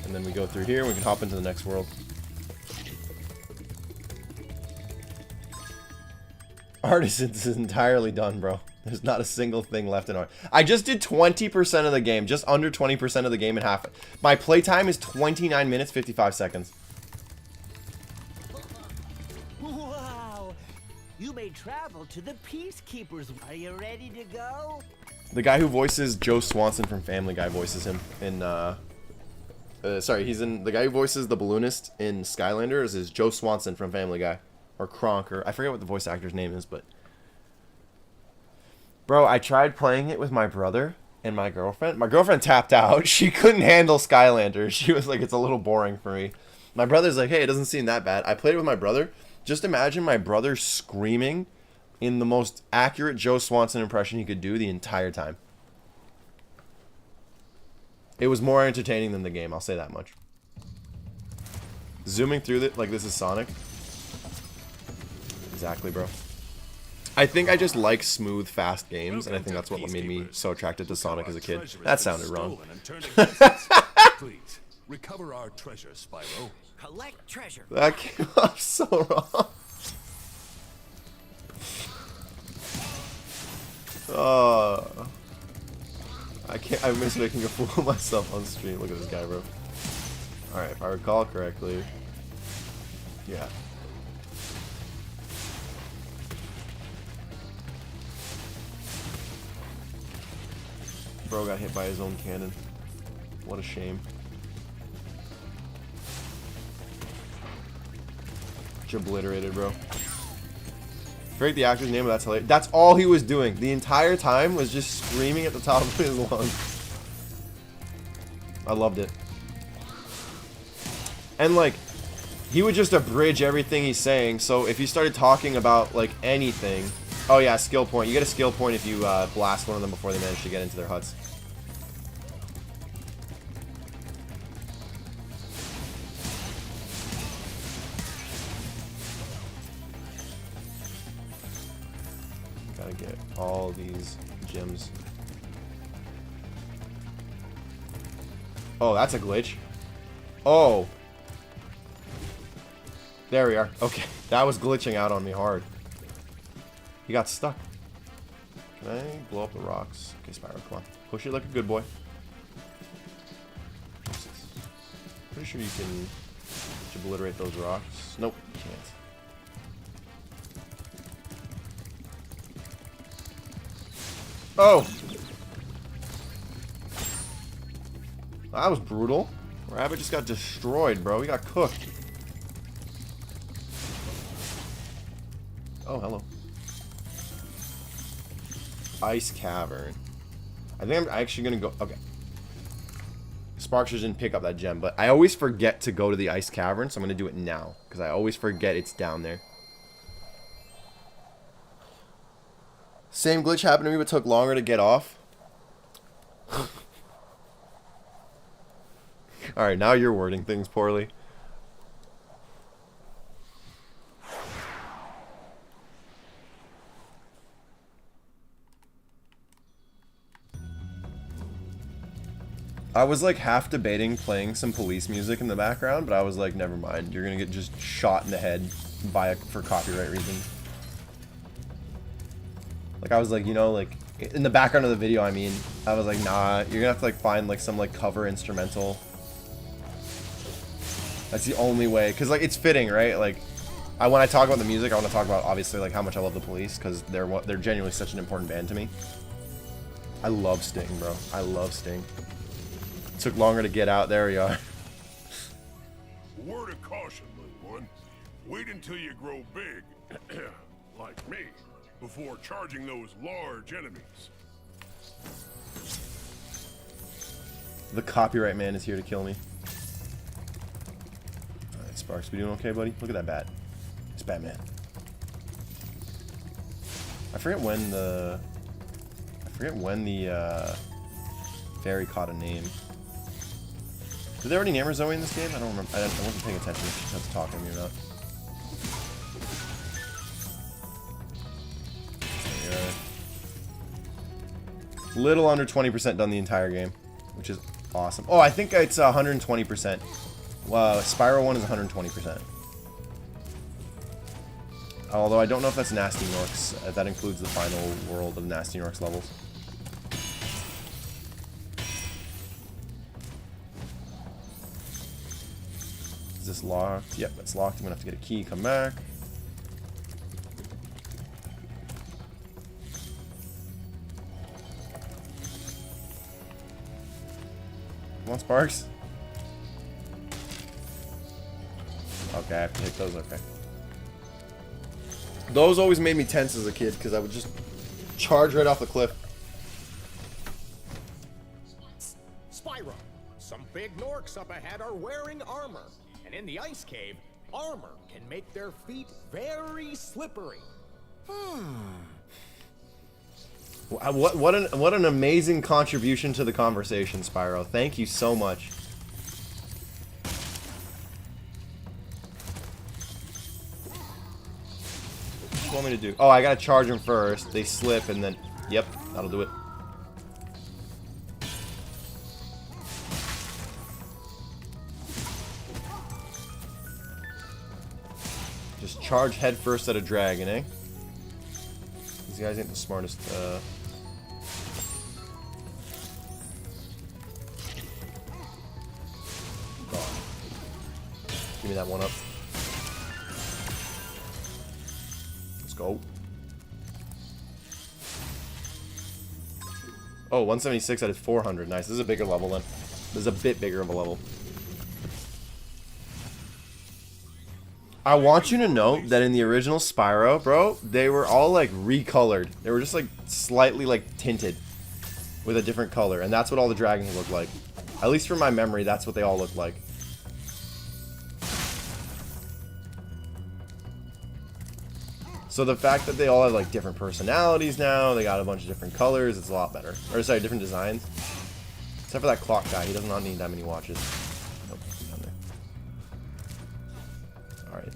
And then we go through here and we can hop into the next world. Artisans is entirely done, bro. There's not a single thing left in art. I just did 20% of the game. Just under 20% of the game in half. My playtime is 29 minutes, 55 seconds. Wow. You may travel to the Peacekeepers. Are you ready to go? The guy who voices Joe Swanson from Family Guy voices him in, sorry, he's in, the guy who voices the balloonist in Skylanders is Joe Swanson from Family Guy. Or Kronk, or I forget what the voice actor's name is, but... Bro, I tried playing it with my brother and my girlfriend. My girlfriend tapped out. She couldn't handle Skylanders. She was like, it's a little boring for me. My brother's like, hey, it doesn't seem that bad. I played it with my brother. Just imagine my brother screaming in the most accurate Joe Swanson impression he could do the entire time. It was more entertaining than the game, I'll say that much. Zooming through it like this is Sonic. Exactly, bro. I think I just like smooth, fast games, and I think that's what made me so attracted to Sonic as a kid. That sounded wrong. Please, recover our treasure, Spyro. Collect treasure. That came off so wrong. I miss making a fool of myself on stream. Look at this guy, bro. Alright, if I recall correctly. Yeah. Bro got hit by his own cannon. What a shame. Obliterated, bro. Forget the actor's name, but that's hilarious. That's all he was doing. The entire time was just screaming at the top of his lungs. I loved it. And like, he would just abridge everything he's saying, so if he started talking about like anything... Oh yeah, skill point. You get a skill point if you blast one of them before they manage to get into their huts. Gotta get all these gems. Oh, that's a glitch. Oh. There we are. Okay. That was glitching out on me hard. He got stuck. Can I blow up the rocks? Okay, Spyro, come on. Push it like a good boy. Pretty sure you can obliterate those rocks. Nope, you can't. Oh! That was brutal. Rabbit just got destroyed, bro. He got cooked. Oh, hello. Ice Cavern. I think I'm actually gonna go... Okay. Sparks just didn't pick up that gem, but I always forget to go to the ice cavern, so I'm going to do it now, because I always forget it's down there. Same glitch happened to me, but took longer to get off. Alright, now you're wording things poorly. I was like half debating playing some police music in the background, but I was like, never mind. You're gonna get just shot in the head for copyright reasons. Like I was like, you know, like in the background of the video, I mean, I was like, nah, you're gonna have to like find like some like cover instrumental. That's the only way, cause like it's fitting, right? Like, when I talk about the music, I want to talk about obviously like how much I love the Police, cause they're genuinely such an important band to me. I love Sting, bro. I love Sting. Took longer to get out. There we are. Word of caution, little one. Wait until you grow big, like me, before charging those large enemies. The copyright man is here to kill me. Alright, Sparks, we doing okay, buddy? Look at that bat. It's Batman. I forget when the fairy caught a name. Did they already name her Zoe in this game? I don't remember. I wasn't paying attention if she was talking to me or not. Little under 20% done the entire game, which is awesome. Oh, I think it's 120%. Wow, Spyro 1 is 120%. Although I don't know if that's Nasty Norks. That includes the final world of Nasty Norks levels. Is this locked? Yep, it's locked. I'm gonna have to get a key, come back. Come on, Sparks. Okay, I have to hit those, okay. Those always made me tense as a kid, because I would just charge right off the cliff. Spyro, some big Norks up ahead are wearing armor. And in the ice cave, armor can make their feet very slippery. What an amazing contribution to the conversation, Spyro. Thank you so much. What do you want me to do? Oh, I gotta charge them first. They slip and then... Yep, that'll do it. Just charge head first at a dragon, eh? These guys ain't the smartest, God. Give me that one up. Let's go. Oh, 176 out of 400. Nice. This is a bigger level then. This is a bit bigger of a level. I want you to know that in the original Spyro, bro, they were all like recolored. They were just like slightly like tinted with a different color, and that's what all the dragons look like. At least from my memory, that's what they all look like. So the fact that they all have like different personalities now, they got a bunch of different colors, it's a lot better. Or sorry, different designs. Except for that clock guy, he does not need that many watches. Nope, down there. Alright.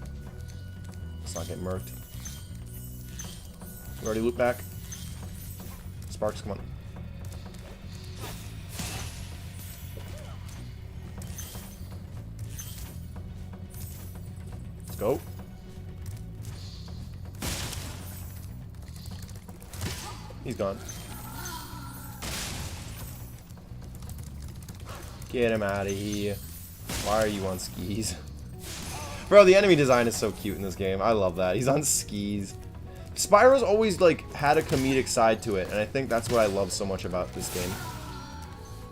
Let's not get murked. We already loop back. Sparks, come on. Let's go. He's gone. Get him out of here. Why are you on skis? Bro, the enemy design is so cute in this game. I love that. He's on skis. Spyro's always, like, had a comedic side to it, and I think that's what I love so much about this game.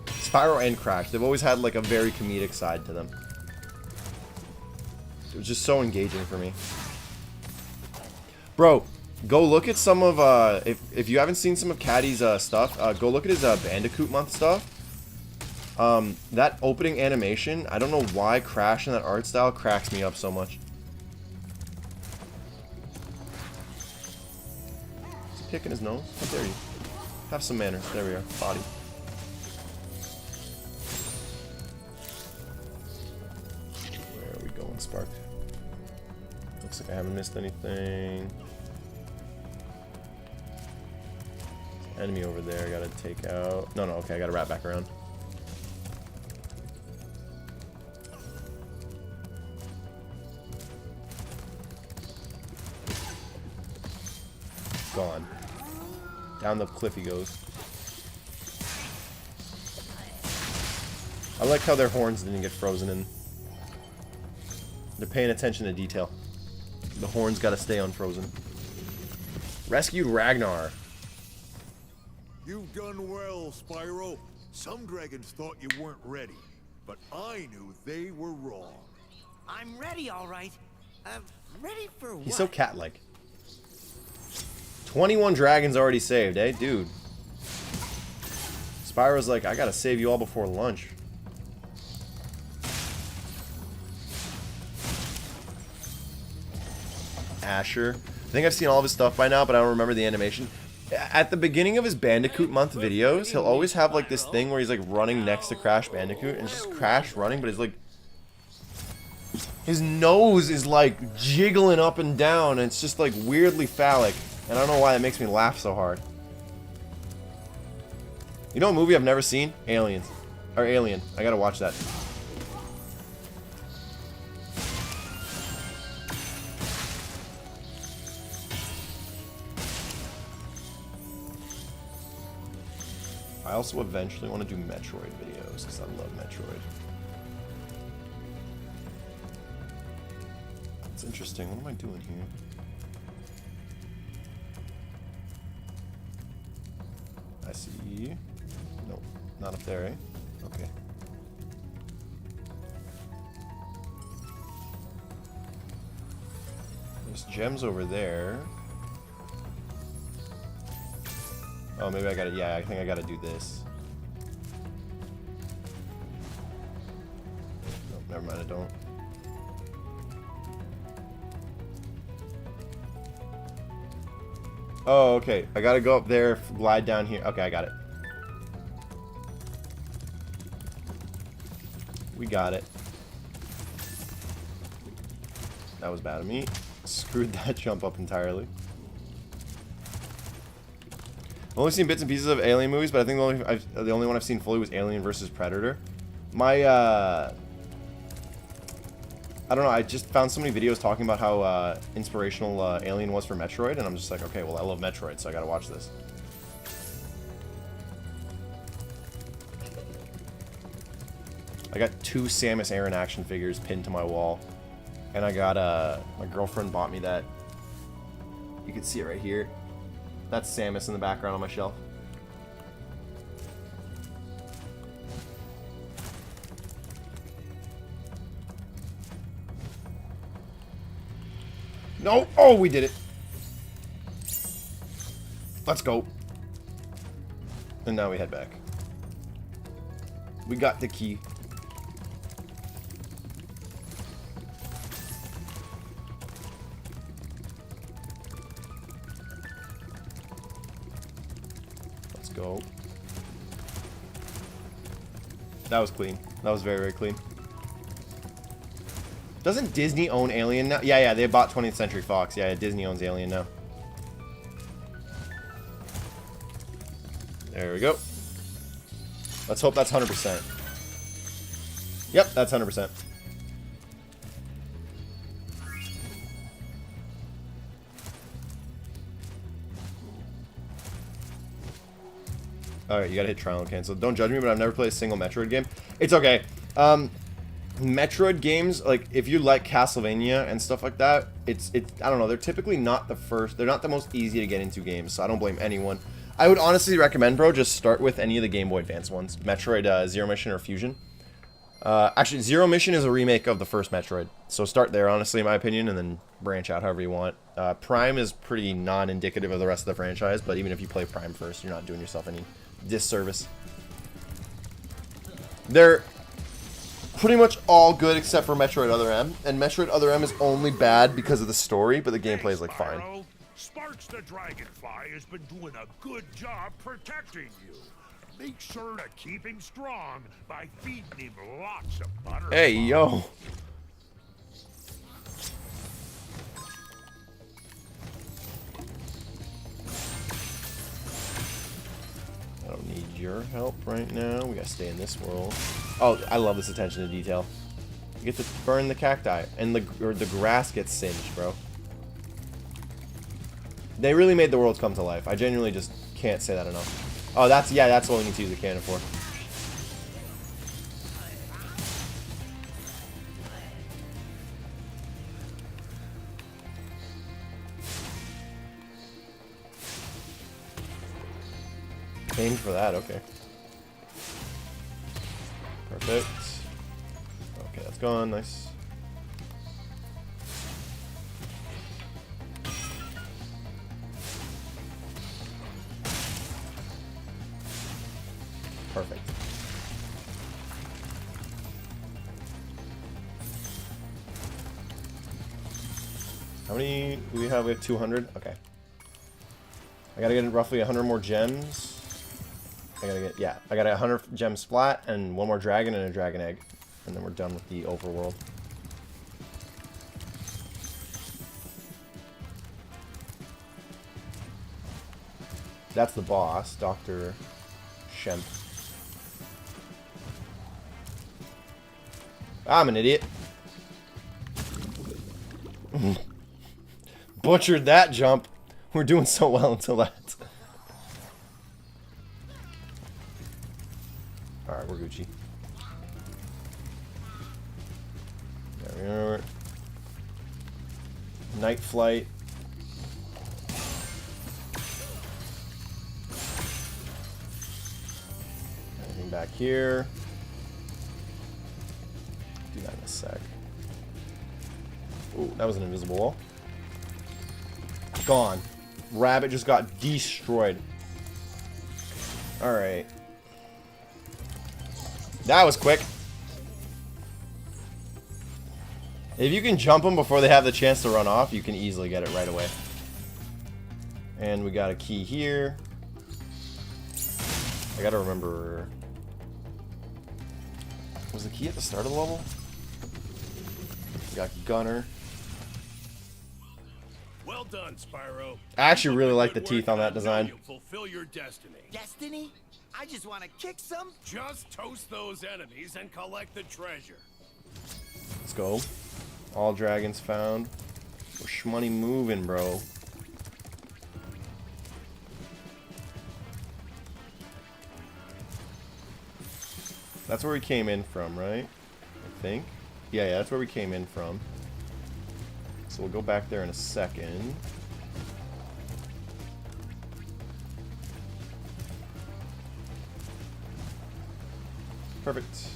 Spyro and Crash, they've always had, like, a very comedic side to them. It was just so engaging for me. Bro, go look at some of, if you haven't seen some of Caddy's stuff, go look at his Bandicoot Month stuff. That opening animation, I don't know why Crash in that art style cracks me up so much. Is he picking his nose? How dare you? Have some manners. There we are. Body. Where are we going, Spark? Looks like I haven't missed anything. Enemy over there, I gotta take out. No, okay, I gotta wrap back around. Gone. Down the cliff he goes. I like how their horns didn't get frozen in. They're paying attention to detail. The horns gotta stay unfrozen. Rescued Ragnar. You've done well, Spyro. Some dragons thought you weren't ready, but I knew they were wrong. I'm ready, all right. Ready for what? He's so cat-like. 21 dragons already saved, eh? Dude. Spyro's like, I gotta save you all before lunch. Asher. I think I've seen all of his stuff by now, but I don't remember the animation. At the beginning of his Bandicoot month videos, he'll always have like this thing where he's like running next to Crash Bandicoot, and it's just Crash running, but it's like his nose is like jiggling up and down, and it's just like weirdly phallic. And I don't know why that makes me laugh so hard. You know a movie I've never seen? Aliens. Or Alien. I gotta watch that. I also eventually want to do Metroid videos, because I love Metroid. It's interesting. What am I doing here? I see. Nope, not up there, eh? Okay. There's gems over there. Oh, maybe I gotta, yeah, I think I gotta do this. Nope, never mind, I don't. Oh, okay. I gotta go up there, glide down here. Okay, I got it. We got it. That was bad of me. Screwed that jump up entirely. I've only seen bits and pieces of Alien movies, but I think the only one I've seen fully was Alien vs. Predator. My, I don't know, I just found so many videos talking about how inspirational Alien was for Metroid, and I'm just like, okay, well, I love Metroid, so I gotta watch this. I got 2 Samus Aran action figures pinned to my wall, and I got, my girlfriend bought me that. You can see it right here. That's Samus in the background on my shelf. No! Oh, we did it! Let's go. And now we head back. We got the key. Let's go. That was clean. That was very, very clean. Doesn't Disney own Alien now? Yeah, they bought 20th Century Fox. Yeah, Disney owns Alien now. There we go. Let's hope that's 100%. Yep, that's 100%. Alright, you gotta hit trial and cancel. Don't judge me, but I've never played a single Metroid game. It's okay. Metroid games, like, if you like Castlevania and stuff like that, it's I don't know, they're typically not the first, they're not the most easy to get into games, so I don't blame anyone. I would honestly recommend, bro, just start with any of the Game Boy Advance ones. Metroid Zero Mission or Fusion. Actually, Zero Mission is a remake of the first Metroid, so start there, honestly, in my opinion, and then branch out however you want. Prime is pretty non-indicative of the rest of the franchise, but even if you play Prime first, you're not doing yourself any disservice. They're pretty much all good except for Metroid Other M. And Metroid Other M is only bad because of the story, but the gameplay is like fine. Spyro, Sparks the Dragonfly has been doing a good job protecting you. Make sure to keep him strong by feeding him lots of butter. Hey, yo. I don't need your help right now. We gotta stay in this world. Oh, I love this attention to detail. You get to burn the cacti, and the grass gets singed, bro. They really made the worlds come to life. I genuinely just can't say that enough. Oh, that's what we need to use the cannon for. Aim for that, okay. Perfect. Okay, that's gone, nice. Perfect. How many do we have? We have 200? Okay. I gotta get roughly 100 more gems. I got a 100 gem splat and one more dragon and a dragon egg. And then we're done with the overworld. That's the boss, Dr. Shemp. I'm an idiot. Butchered that jump. We're doing so well until that. Alright, we're Gucci. There we are. Night flight. Anything back here? Do that in a sec. Ooh, that was an invisible wall. Gone. Rabbit just got destroyed. Alright. That was quick. If you can jump them before they have the chance to run off, you can easily get it right away. And we got a key here. I gotta remember... Was the key at the start of the level? We got Gunner. Well done, Spyro. I actually really like the teeth on that design. You'll fulfill your destiny. Destiny? I just want to kick some. Just toast those enemies and collect the treasure. Let's go. All dragons found. We're shmoney moving, bro. That's where we came in from, right? I think. Yeah, that's where we came in from. So we'll go back there in a second. Perfect.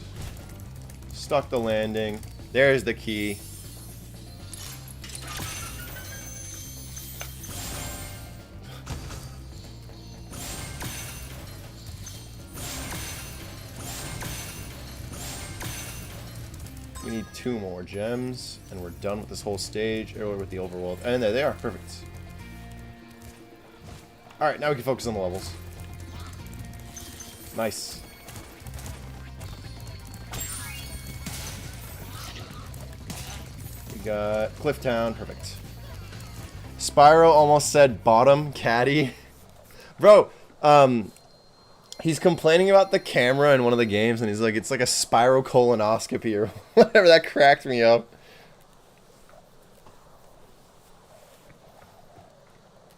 Stuck the landing. There's the key. We need 2 more gems, and we're done with this whole stage, or with the overworld. And there they are. Perfect. Alright, now we can focus on the levels. Nice. We got Cliff Town. Perfect. Spyro almost said bottom caddy. Bro, he's complaining about the camera in one of the games, and he's like, it's like a Spyro colonoscopy or whatever. That cracked me up.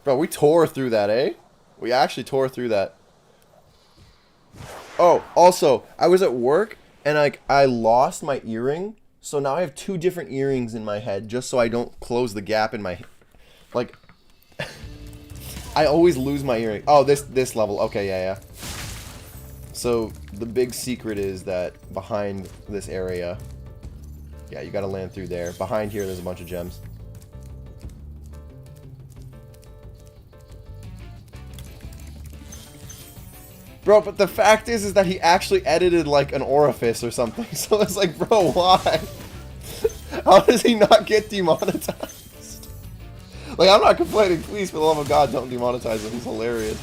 Bro, we tore through that, eh? We actually tore through that. Oh, also, I was at work, and like I lost my earring, so now I have 2 different earrings in my head, just so I don't close the gap in my... Like... I always lose my earring. Oh, this level. Okay, yeah. So, the big secret is that behind this area... Yeah, you gotta land through there. Behind here, there's a bunch of gems. Bro, but the fact is that he actually edited like an orifice or something. So it's like, bro, why? How does he not get demonetized? Like, I'm not complaining. Please, for the love of God, don't demonetize him. He's hilarious.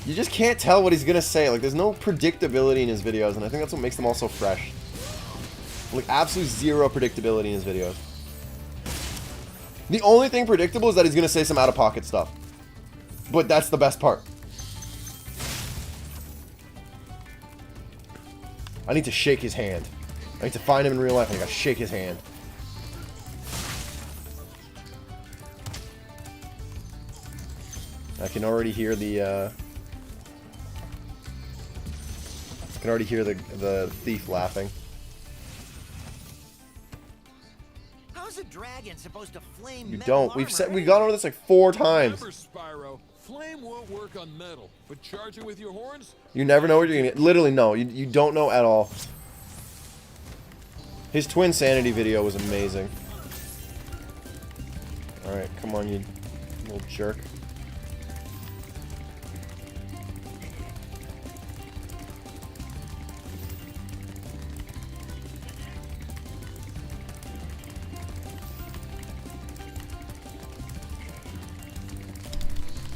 You just can't tell what he's gonna say. Like, there's no predictability in his videos, and I think that's what makes them all so fresh. Like, absolute zero predictability in his videos. The only thing predictable is that he's gonna say some out-of-pocket stuff. But that's the best part. I need to shake his hand. I need to find him in real life and I gotta shake his hand. I can already hear the the thief laughing. How's a dragon supposed to flame You metal don't. We've armor gone over this like 4 times. Remember, Spyro, flame won't work on metal, but charge it with your horns? You never know what you're gonna get. Literally, no. You don't know at all. His Twin Sanity video was amazing. Alright, come on, you little jerk.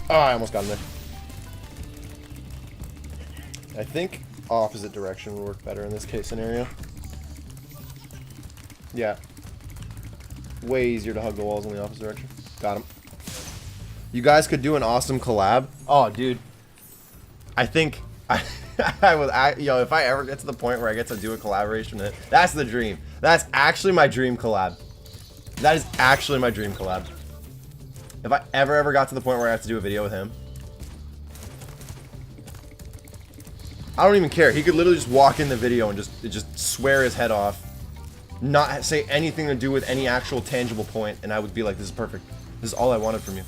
Oh, I almost got in there. I think opposite direction would work better in this case scenario. Yeah. Way easier to hug the walls in the opposite direction. Got him. You guys could do an awesome collab. Oh, dude. I think yo, if I ever get to the point where I get to do a collaboration, that's the dream. That's actually my dream collab. That is actually my dream collab. If I ever got to the point where I have to do a video with him, I don't even care. He could literally just walk in the video and just swear his head off, not say anything to do with any actual tangible point, and I would be like, this is perfect. This is all I wanted from you.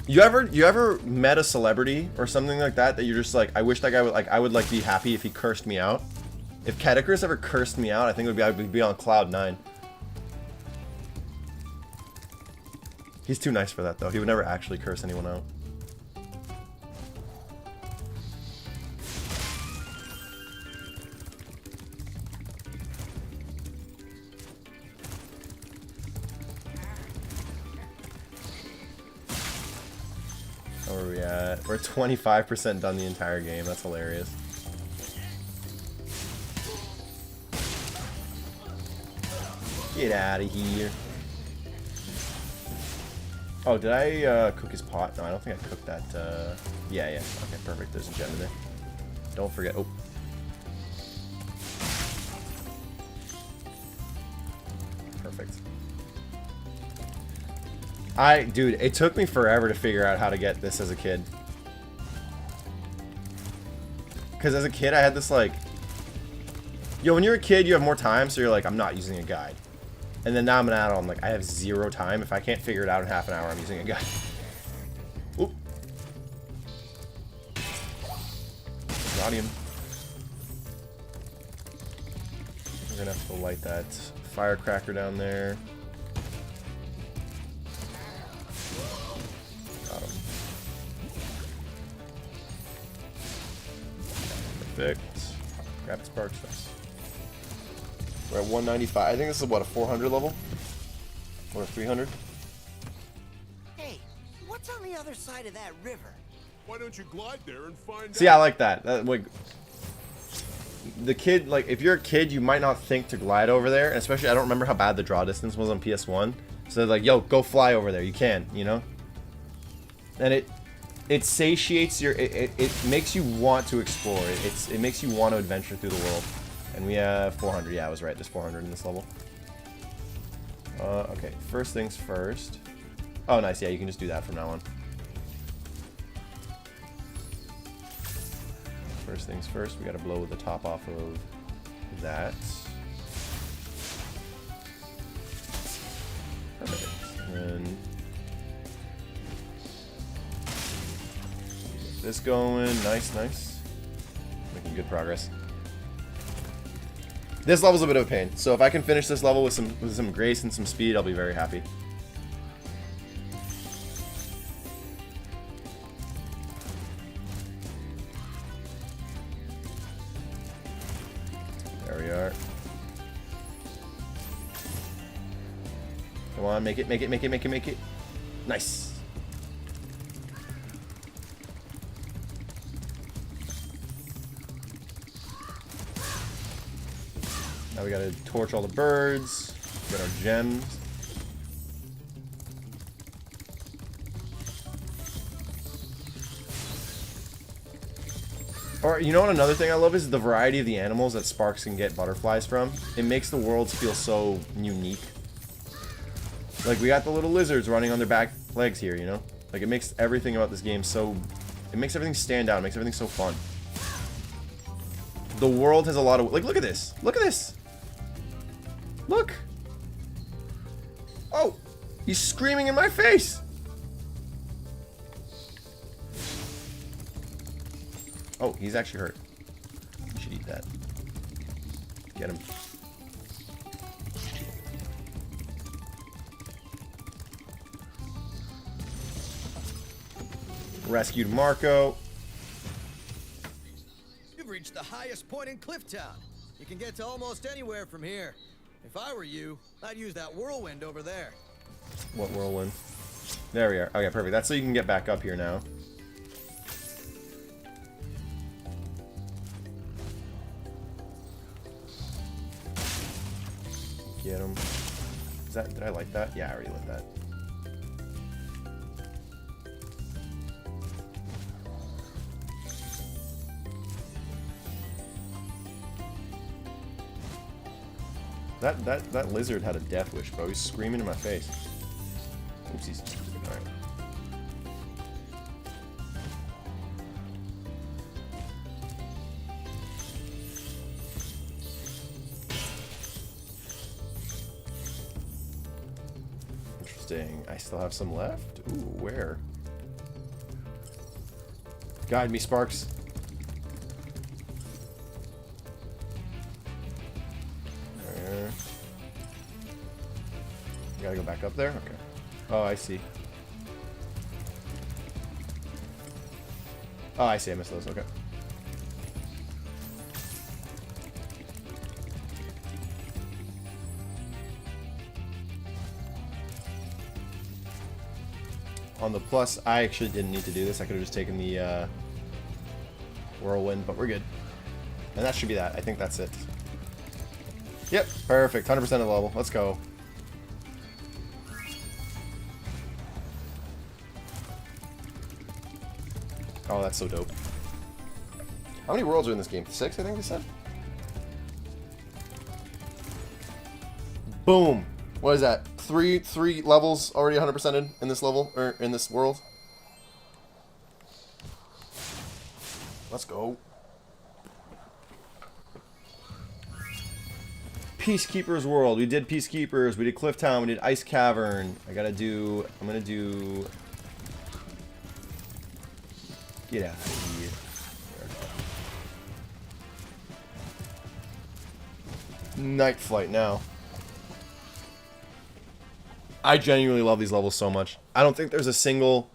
You ever met a celebrity or something like that that you're just like, I wish that guy would I would like be happy if he cursed me out. If Catechris ever cursed me out, I think I would be on cloud 9. He's too nice for that though. He would never actually curse anyone out. Where are we at? We're 25% done the entire game. That's hilarious. Get out of here. Oh, did I cook his pot? No, I don't think I cooked that. Yeah. Okay, perfect. There's a gem in there. Don't forget. Oh. Perfect. Dude, it took me forever to figure out how to get this as a kid. Because as a kid, I had this like... Yo, when you're a kid, you have more time, so you're like, I'm not using a guide. And then now I'm an adult, I'm like, I have 0 time. If I can't figure it out in half an hour, I'm using a guide. Oop. Got him. We're gonna have to light that firecracker down there. Got him. Perfect. Grab his sparks. We're at 195. I think this is what, a 400 level? Or a 300? Hey, what's on the other side of that river? Why don't you glide there and find out? See, I like that. Like, the kid, like, if you're a kid, you might not think to glide over there. And especially, I don't remember how bad the draw distance was on PS1. So they're like, yo, go fly over there. You can, you know? And it satiates your, it makes you want to explore. It makes you want to adventure through the world. And we have 400. Yeah, I was right. There's 400 in this level. Okay, first things first. Oh, nice. Yeah, you can just do that from now on. First things first, we gotta blow the top off of that. Perfect. And then get this going. Nice. Making good progress. This level's a bit of a pain, so if I can finish this level with some grace and some speed, I'll be very happy. There we are. Come on, make it, make it, make it, make it, make it. Nice. Now we gotta torch all the birds, get our gems. Or, you know what, another thing I love is the variety of the animals that Sparks can get butterflies from. It makes the worlds feel so unique. Like, we got the little lizards running on their back legs here, you know? Like, it makes everything about this game so... It makes everything stand out. It makes everything so fun. The world has a lot of... Like, look at this. Look at this. Look. Oh, he's screaming in my face. Oh, he's actually hurt. You should eat that. Get him. Rescued Marco. You've reached the highest point in Clifftown. You can get to almost anywhere from here. If I were you, I'd use that whirlwind over there. What whirlwind? There we are. Okay, perfect. That's so you can get back up here now. Get him. Is that? Did I like that? Yeah, I already lit that. That lizard had a death wish, bro. He's screaming in my face. Oopsies. Alright. Interesting. I still have some left? Ooh, where? Guide me, Sparks. Gotta go back up there? Okay. Oh, I see. Oh, I see. I missed those. Okay. On the plus, I actually didn't need to do this. I could have just taken the whirlwind, but we're good. And that should be that. I think that's it. Yep. Perfect. 100% of the level. Let's go. Oh, that's so dope. How many worlds are in this game? 6, I think they said? Boom! What is that? Three levels already 100%ed in this level, or in this world? Let's go. Peacekeepers World. We did Peacekeepers, we did Clifftown, we did Ice Cavern. I'm gonna do... Get out of here. Night Flight now. I genuinely love these levels so much. I don't think there's a single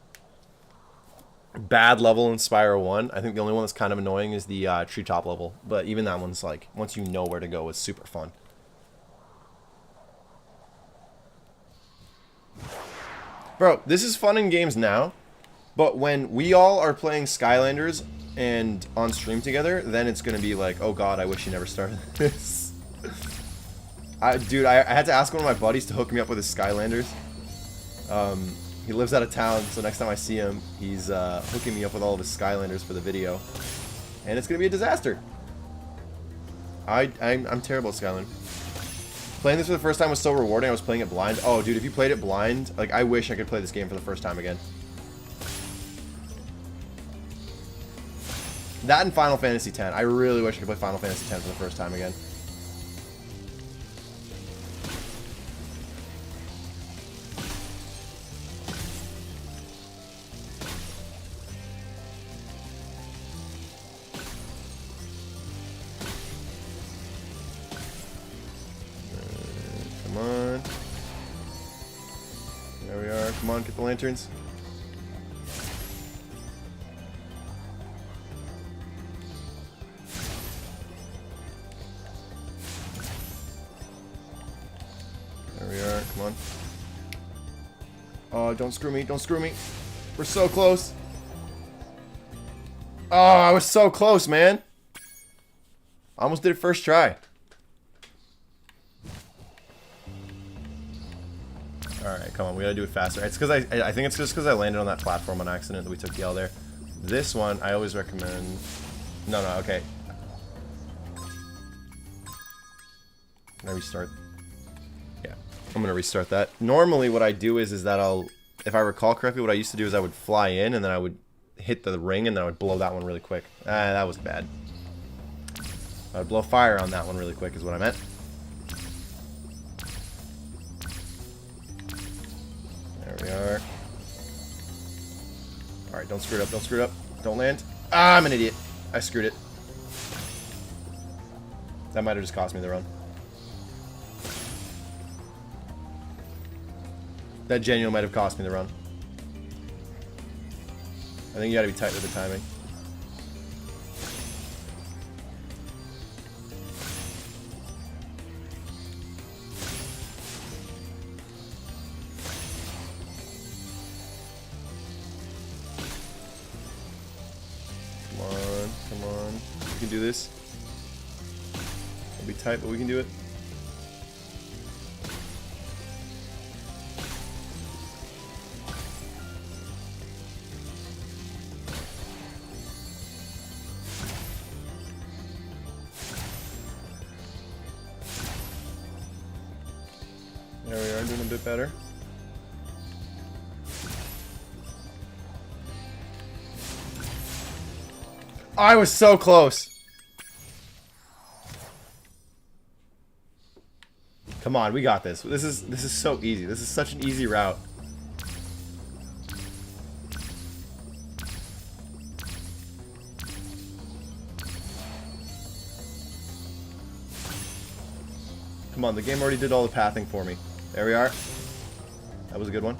bad level in Spyro 1. I think the only one that's kind of annoying is the treetop level. But even that one's like, once you know where to go, it's super fun. Bro, this is fun in games now. But when we all are playing Skylanders and on stream together, then it's going to be like, oh god, I wish you never started this. Dude, I had to ask one of my buddies to hook me up with his Skylanders. He lives out of town, so next time I see him, he's hooking me up with all of his Skylanders for the video. And it's going to be a disaster. I'm terrible at Skyland. Playing this for the first time was so rewarding. I was playing it blind. Oh, dude, if you played it blind, like, I wish I could play this game for the first time again. That and Final Fantasy X. I really wish I could play Final Fantasy X for the first time again. Come on, get the lanterns. There we are. Come on. Oh, don't screw me. Don't screw me. We're so close. Oh, I was so close, man. Almost did it first try. Alright, come on. We gotta do it faster. It's because I think it's just because I landed on that platform on accident that we took the L there. This one, I always recommend... No, okay. Can I restart? Yeah, I'm gonna restart that. Normally what I do is that if I recall correctly, what I used to do is I would fly in and then I would hit the ring and then I would blow that one really quick. That was bad. I would blow fire on that one really quick is what I meant. There we are. Alright, don't screw it up, don't screw it up. Don't land. Ah, I'm an idiot. I screwed it. That might have just cost me the run. That genuinely might have cost me the run. I think you gotta be tight with the timing. Come on. We can do this. It'll be tight, but we can do it. There we are, doing a bit better. I was so close. Come on, we got this. This is so easy. This is such an easy route. Come on, the game already did all the pathing for me. There we are. That was a good one.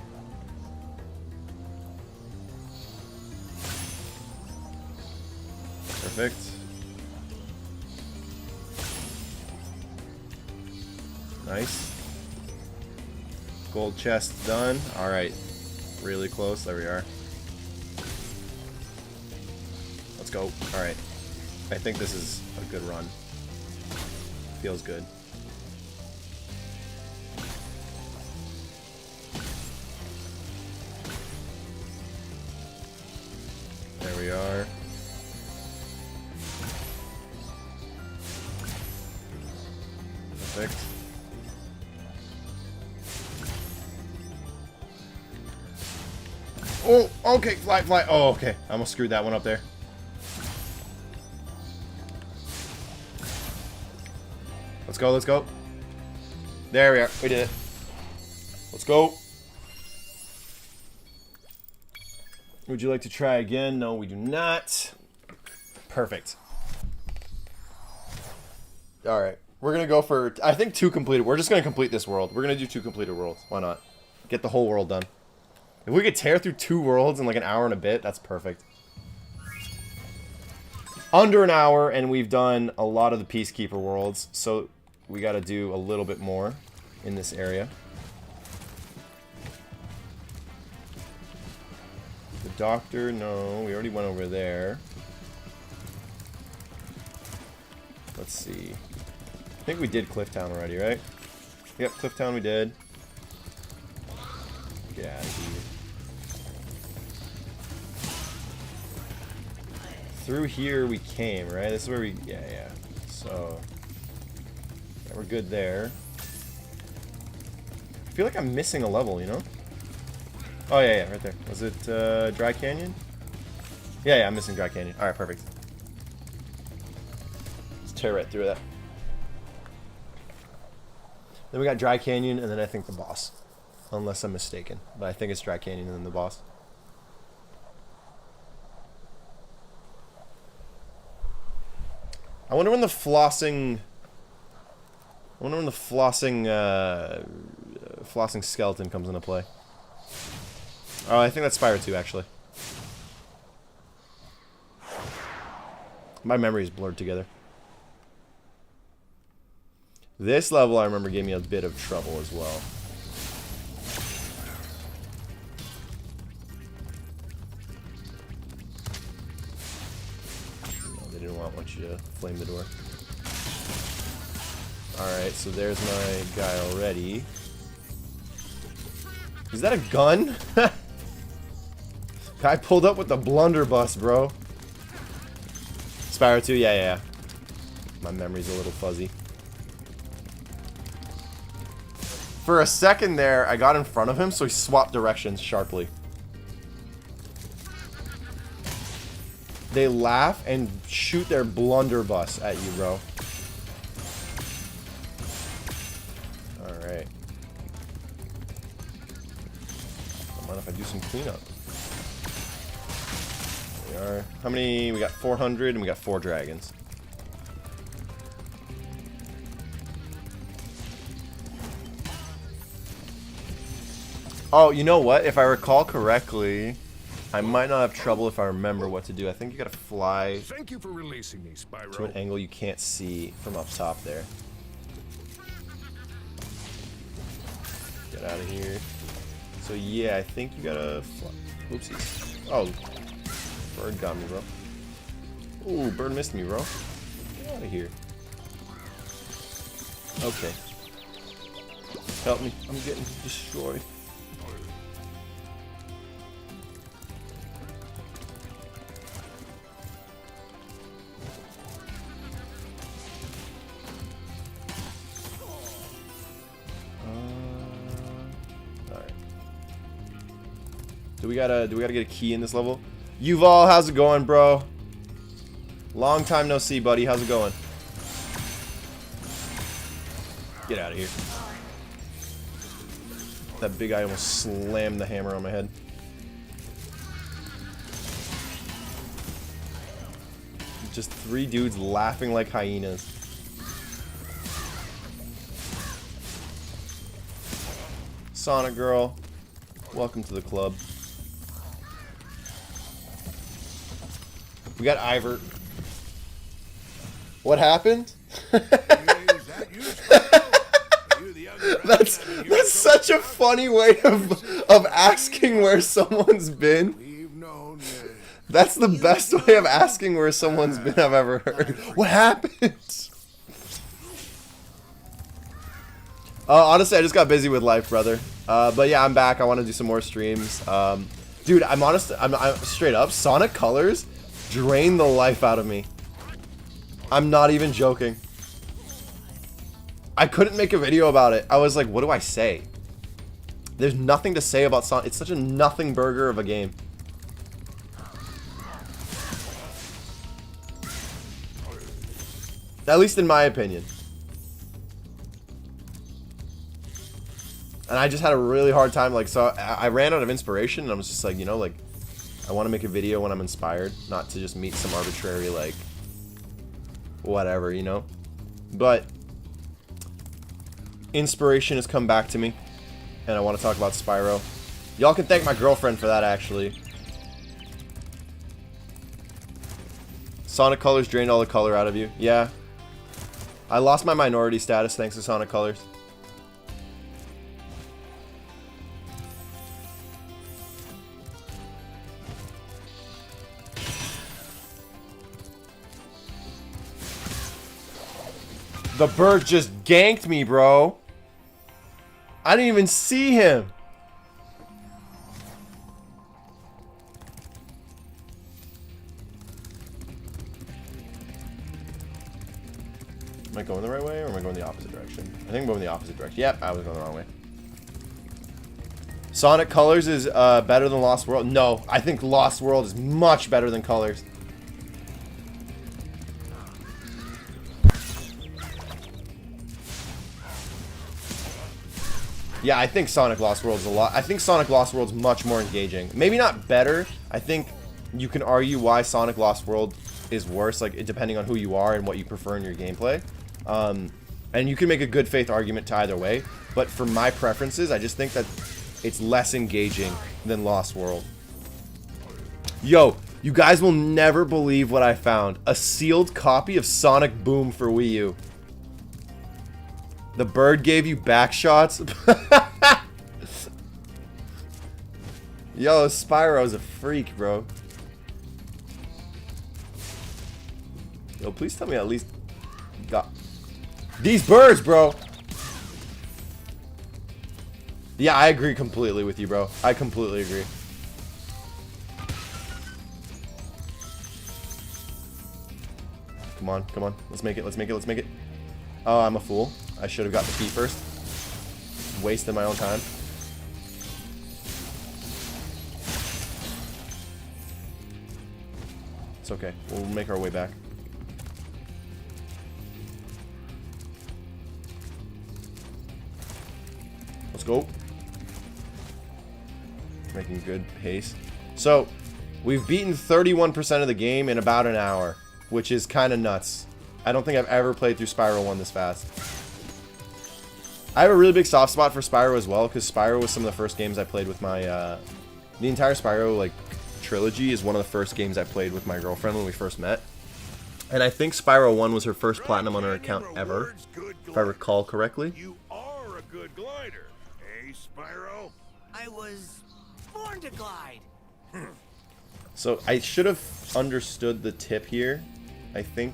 Perfect. Nice. Gold chest done. Alright. Really close. There we are. Let's go. Alright. I think this is a good run. Feels good. There we are. Perfect. Oh, okay, fly. Oh, okay. I almost screwed that one up there. Let's go. There we are. We did it. Let's go. Would you like to try again? No, we do not. Perfect. Alright. We're going to go for, I think, 2 completed. We're just going to complete this world. We're going to do 2 completed worlds. Why not? Get the whole world done. If we could tear through 2 worlds in like an hour and a bit, that's perfect. Under an hour, and we've done a lot of the Peacekeeper worlds. So we got to do a little bit more in this area. The doctor, no, we already went over there. Let's see. I think we did Clifftown already, right? Yep, Clifftown we did. Get out of here. Through here we came, right? This is where we... Yeah. So... Yeah, we're good there. I feel like I'm missing a level, you know? Oh, yeah, right there. Was it Dry Canyon? Yeah, I'm missing Dry Canyon. Alright, perfect. Let's tear right through that. Then we got Dry Canyon, and then I think the boss. Unless I'm mistaken. But I think it's Dry Canyon and then the boss. I wonder when the flossing... flossing skeleton comes into play. Oh, I think that's Spyro 2, actually. My memory is blurred together. This level, I remember, gave me a bit of trouble as well. No, they didn't want you to flame the door. Alright, so there's my guy already. Is that a gun? Guy pulled up with the blunderbuss, bro. Spyro 2, yeah. My memory's a little fuzzy. For a second there, I got in front of him, so he swapped directions sharply. They laugh and shoot their blunderbuss at you, bro. Alright. Don't mind if I do some cleanup. There we are. How many? We got 400 and we got 4 dragons. Oh, you know what? If I recall correctly, I might not have trouble if I remember what to do. I think you gotta fly Thank you for releasing me, Spyro. to an angle you can't see from up top there. Get out of here. So yeah, I think you gotta fly. Oopsies. Oh, bird got me, bro. Ooh, bird missed me, bro. Get out of here. Okay. Help me. I'm getting destroyed. Do we gotta get a key in this level? Yuval, how's it going, bro? Long time no see, buddy. How's it going? Get out of here. That big guy almost slammed the hammer on my head. Just 3 dudes laughing like hyenas. Sonic girl, welcome to the club. We got Ivor. What happened? That's such a funny way of asking where someone's been. That's the best way of asking where someone's been I've ever heard. What happened? Honestly, I just got busy with life, brother. But yeah, I'm back. I want to do some more streams. Dude, I'm straight up. Sonic Colors drain the life out of me. I'm not even joking. I couldn't make a video about it. I was like, what do I say? There's nothing to say about Sonic. It's such a nothing burger of a game. At least in my opinion. And I just had a really hard time, like, so I ran out of inspiration, and I was just like, you know, like, I want to make a video when I'm inspired, not to just meet some arbitrary, like, whatever, you know? But inspiration has come back to me, and I want to talk about Spyro. Y'all can thank my girlfriend for that, actually. Sonic Colors drained all the color out of you. Yeah. I lost my minority status thanks to Sonic Colors. The bird just ganked me, bro. I didn't even see him. Am I going the right way or am I going the opposite direction? I think I'm going the opposite direction. Yep, I was going the wrong way. Sonic Colors is better than Lost World. No, I think Lost World is much better than Colors. Yeah, I think Sonic Lost World's I think Sonic Lost World's much more engaging. Maybe not better. I think you can argue why Sonic Lost World is worse, like depending on who you are and what you prefer in your gameplay. And you can make a good faith argument to either way. But for my preferences, I just think that It's less engaging than Lost World. Yo, you guys will never believe what I found. A sealed copy of Sonic Boom for Wii U. The bird gave you back shots. Yo, Spyro's a freak, bro. Yo, please tell me at least got these birds, bro. Yeah, I agree completely with you, bro. I completely agree. Come on, come on. Let's make it, let's make it, let's make it. Oh, I'm a fool. I should have got the feet first. Wasted my own time. It's okay. We'll make our way back. Let's go. Making good pace. So, we've beaten 31% of the game in about an hour, which is kind of nuts. I don't think I've ever played through Spyro 1 this fast. I have a really big soft spot for Spyro as well, because Spyro was some of the first games I played with my, the entire Spyro, like, trilogy is one of the first games I played with my girlfriend when we first met. And I think Spyro 1 was her first platinum on her account ever, if I recall correctly. You are a good glider, eh, Spyro? I was born to glide. So I should have understood the tip here, I think.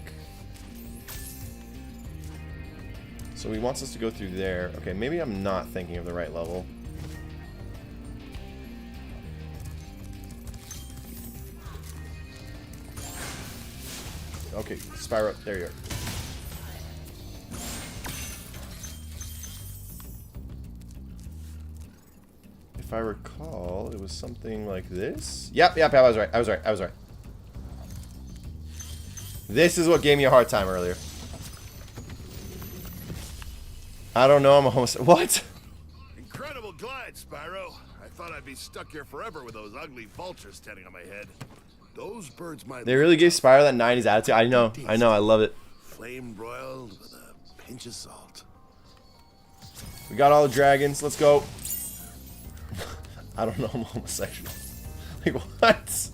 So he wants us to go through there. Okay, maybe I'm not thinking of the right level. Okay, Spyro, there you are. If I recall, it was something like this. Yep, I was right. I was right. This is what gave me a hard time earlier. I don't know, I'm a homosexual. What? Incredible glide, Spyro. I thought I'd be stuck here forever with those ugly vultures standing on my head. Those birds might... They really gave Spyro that 90s attitude. I know, I love it. Flame broiled with a pinch of salt. We got all the dragons, let's go. I don't know, I'm homosexual. Like, what?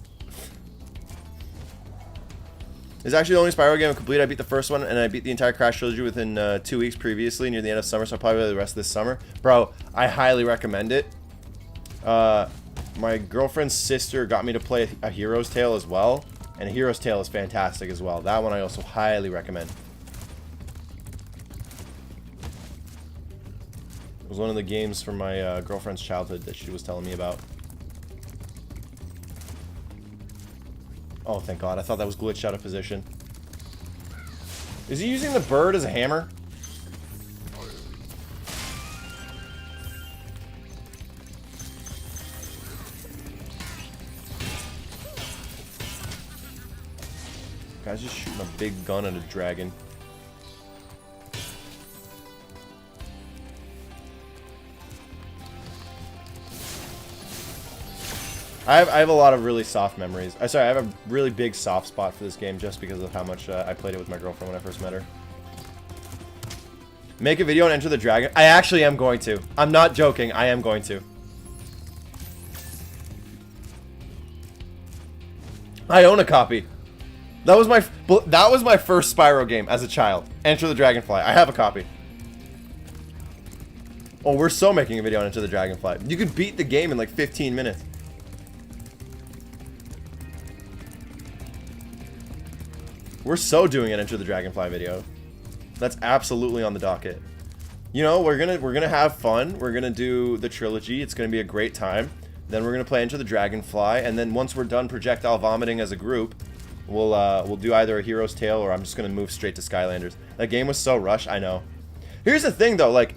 It's actually the only Spyro game I've completed. I beat the first one, and I beat the entire Crash trilogy within 2 weeks previously, near the end of summer, so I'll probably play the rest of this summer. Bro, I highly recommend it. My girlfriend's sister got me to play A Hero's Tale as well, and A Hero's Tale is fantastic as well. That one I also highly recommend. It was one of the games from my girlfriend's childhood that she was telling me about. Oh, thank God. I thought that was glitched out of position. Is he using the bird as a hammer? Guy's just shooting a big gun at a dragon. I have a lot of really soft memories. Sorry, I have a really big soft spot for this game just because of how much I played it with my girlfriend when I first met her. Make a video on Enter the Dragon. I actually am going to. I'm not joking. I am going to. I own a copy. That was my first Spyro game as a child. Enter the Dragonfly. I have a copy. Oh, we're so making a video on Enter the Dragonfly. You could beat the game in like 15 minutes. We're so doing an Enter the Dragonfly video. That's absolutely on the docket. You know, we're gonna have fun. We're gonna do the trilogy. It's gonna be a great time. Then we're gonna play Enter the Dragonfly, and then once we're done projectile vomiting as a group, we'll do either A Hero's Tale or I'm just gonna move straight to Skylanders. That game was so rushed. I know. Here's the thing though, like,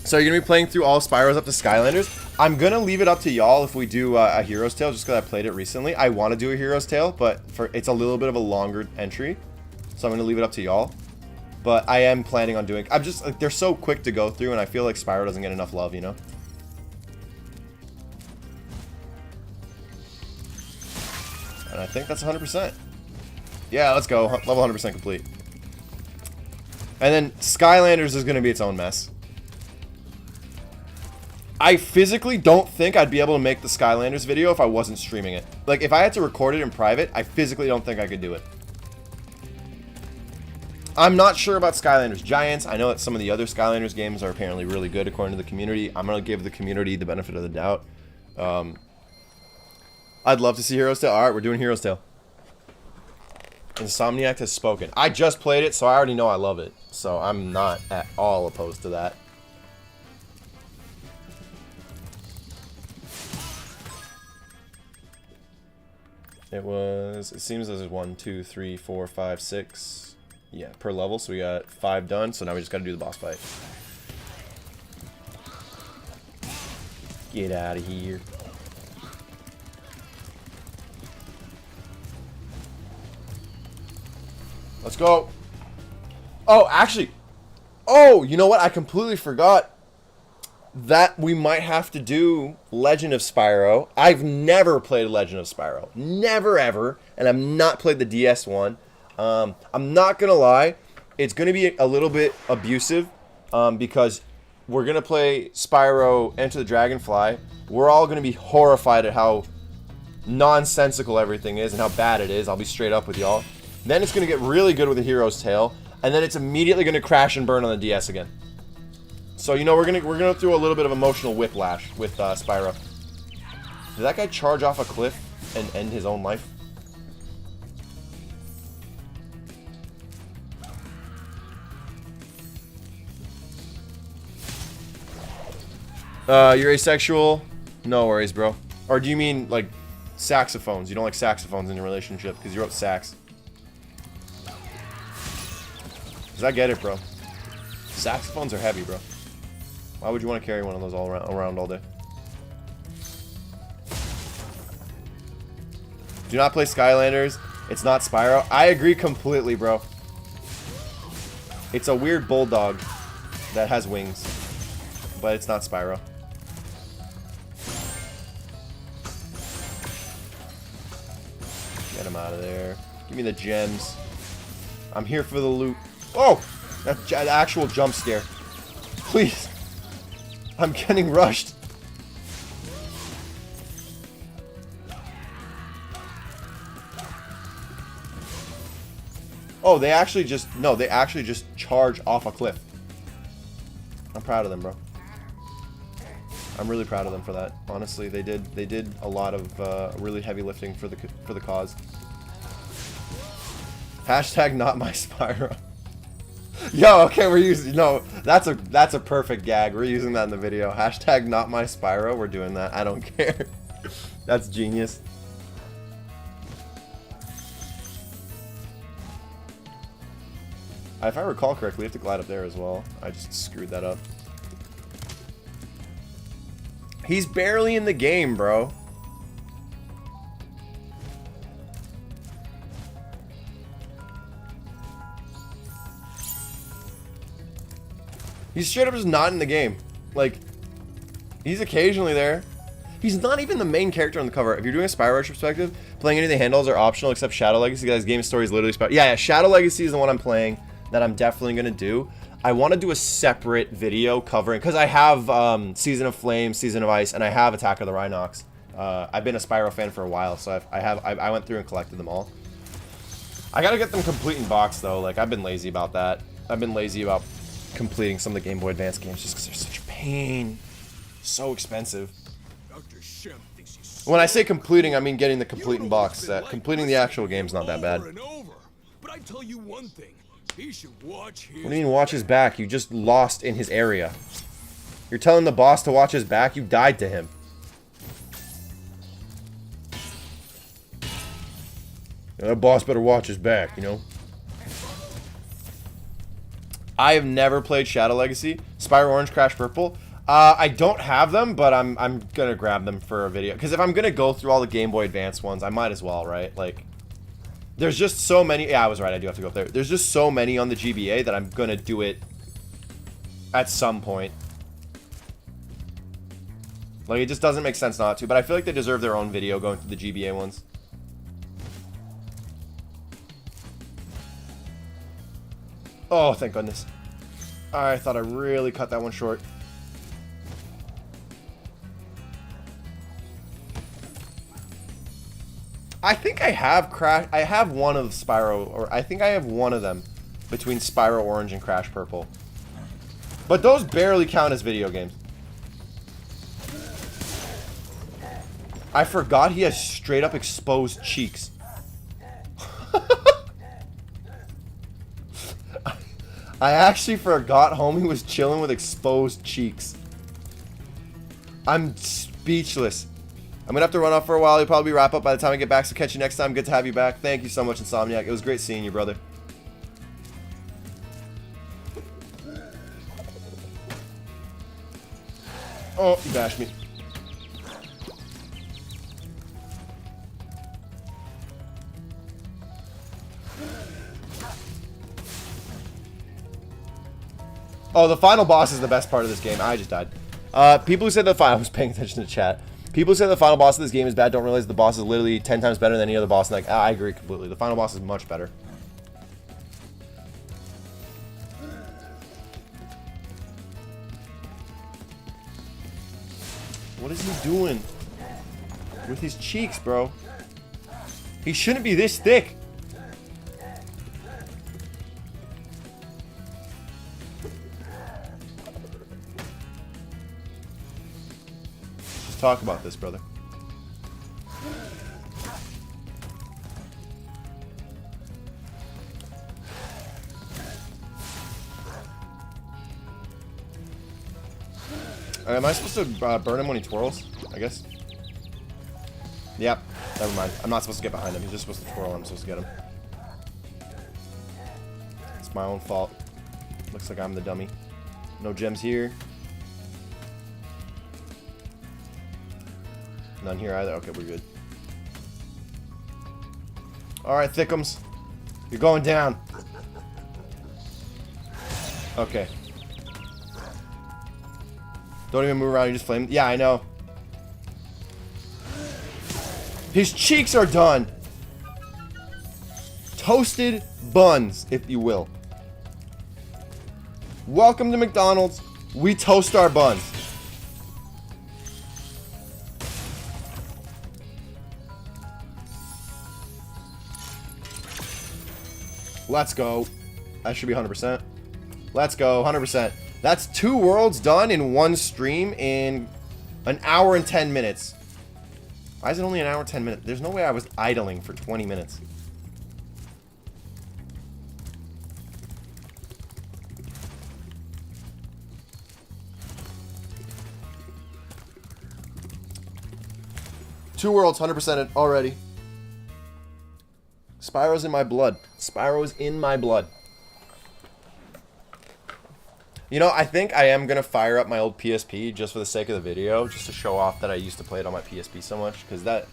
so you're gonna be playing through all Spyros up to Skylanders. I'm gonna leave it up to y'all if we do A Hero's Tale, just because I played it recently. I want to do A Hero's Tale, but it's a little bit of a longer entry, so I'm gonna leave it up to y'all. But I am planning on doing. I'm just like, they're so quick to go through, and I feel like Spyro doesn't get enough love, you know. And I think that's 100%. Yeah, let's go. Level 100% complete. And then Skylanders is gonna be its own mess. I physically don't think I'd be able to make the Skylanders video if I wasn't streaming it. Like, if I had to record it in private, I physically don't think I could do it. I'm not sure about Skylanders Giants. I know that some of the other Skylanders games are apparently really good according to the community. I'm going to give the community the benefit of the doubt. I'd love to see Heroes Tale. Alright, we're doing Heroes Tale. Insomniac has spoken. I just played it, so I already know I love it. So I'm not at all opposed to that. It seems there's 1, 2, 3, 4, 5, 6. Yeah, per level. So we got 5 done. So now we just got to do the boss fight. Get out of here. Let's go. Oh, actually. Oh, you know what? I completely forgot that we might have to do Legend of Spyro. I've never played Legend of Spyro. Never, ever. And I've not played the DS one. I'm not going to lie. It's going to be a little bit abusive because we're going to play Spyro Enter the Dragonfly. We're all going to be horrified at how nonsensical everything is and how bad it is. I'll be straight up with y'all. Then it's going to get really good with the Hero's Tale. And then it's immediately going to crash and burn on the DS again. So, you know, we're gonna through a little bit of emotional whiplash with Spyro. Did that guy charge off a cliff and end his own life? You're asexual? No worries, bro. Or do you mean, like, saxophones? You don't like saxophones in your relationship because you wrote sax. Because I get it, bro. Saxophones are heavy, bro. Why would you want to carry one of those all around all day? Do not play Skylanders. It's not Spyro. I agree completely, bro. It's a weird bulldog that has wings. But it's not Spyro. Get him out of there. Give me the gems. I'm here for the loot. Oh! That's an actual jump scare. Please. I'm getting rushed. Oh, they actually just... No, they actually just charge off a cliff. I'm proud of them, bro. I'm really proud of them for that. Honestly, they did a lot of really heavy lifting for the cause. Hashtag not my Spyro. Yo, okay, we're using... No, that's a perfect gag. We're using that in the video. Hashtag not my Spyro. We're doing that. I don't care. That's genius. If I recall correctly, we have to glide up there as well. I just screwed that up. He's barely in the game, bro. He's straight up just not in the game. Like, he's occasionally there. He's not even the main character on the cover. If you're doing a Spyro retrospective, playing any of the handles are optional except Shadow Legacy. Guys, game story is literally Spyro. Yeah, Shadow Legacy is the one I'm playing that I'm definitely going to do. I want to do a separate video covering, because I have Season of Flame, Season of Ice, and I have Attack of the Rhinox. I've been a Spyro fan for a while, so I went through and collected them all. I got to get them complete in box, though. Like, I've been lazy about that. I've been lazy about completing some of the Game Boy Advance games just because they're such a pain. So expensive. When I say completing, I mean getting the complete in box set. Completing the actual game's not that bad. But I tell you one thing, he should watch his... What do you mean watch his back? You just lost in his area. You're telling the boss to watch his back? You died to him. That boss better watch his back, you know? I have never played Shadow Legacy. Spyro Orange, Crash Purple. I don't have them, but I'm gonna grab them for a video. Because if I'm gonna go through all the Game Boy Advance ones, I might as well, right? Like, there's just so many. Yeah, I was right. I do have to go up there. There's just so many on the GBA that I'm gonna do it at some point. Like, it just doesn't make sense not to. But I feel like they deserve their own video going through the GBA ones. Oh, thank goodness. I thought I really cut that one short. I think I have Crash. I have one of Spyro, or I think I have one of them between Spyro Orange and Crash Purple. But those barely count as video games. I forgot he has straight up exposed cheeks. I actually forgot homie was chilling with exposed cheeks. I'm speechless. I'm gonna have to run off for a while. You'll probably wrap up by the time I get back, so catch you next time. Good to have you back. Thank you so much, Insomniac. It was great seeing you, brother. Oh, you bashed me. Oh, the final boss is the best part of this game. I just died. People who said the final... I was paying attention to chat. People who said the final boss of this game is bad don't realize the boss is literally 10 times better than any other boss. And like, I agree completely. The final boss is much better. What is he doing with his cheeks, bro? He shouldn't be this thick. Let's talk about this, brother. Am I supposed to burn him when he twirls? I guess. Yep. Never mind. I'm not supposed to get behind him. He's just supposed to twirl. I'm supposed to get him. It's my own fault. Looks like I'm the dummy. No gems here. None here either. Okay, we're good. Alright, Thickums. You're going down. Okay. Don't even move around, you just flame. Yeah, I know. His cheeks are done. Toasted buns, if you will. Welcome to McDonald's. We toast our buns. Let's go. That should be 100%. Let's go, 100%. That's 2 worlds done in one stream in an hour and 10 minutes. Why is it only an hour and 10 minutes? There's no way I was idling for 20 minutes. Two worlds, 100% already. Spyro's in my blood. Spyro's in my blood. You know, I think I am going to fire up my old PSP just for the sake of the video, just to show off that I used to play it on my PSP so much, because that...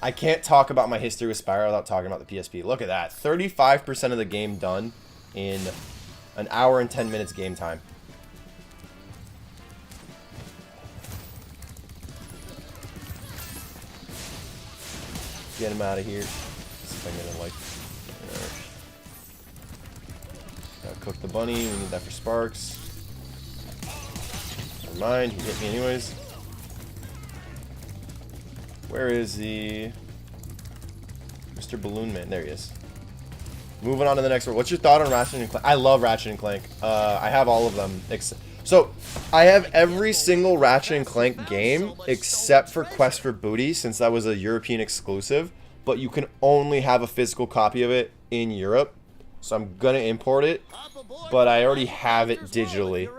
I can't talk about my history with Spyro without talking about the PSP. Look at that. 35% of the game done in an hour and 10 minutes game time. Get him out of here. See if I can get him, like... Gotta cook the bunny. We need that for Sparks. Never mind, he hit me anyways. Where is he? Mr. Balloon Man. There he is. Moving on to the next one. What's your thought on Ratchet and Clank? I love Ratchet and Clank. I have all of them. So, I have every single Ratchet and Clank game except for Quest for Booty, since that was a European exclusive. But you can only have a physical copy of it in Europe. So I'm gonna import it. But I already have it digitally.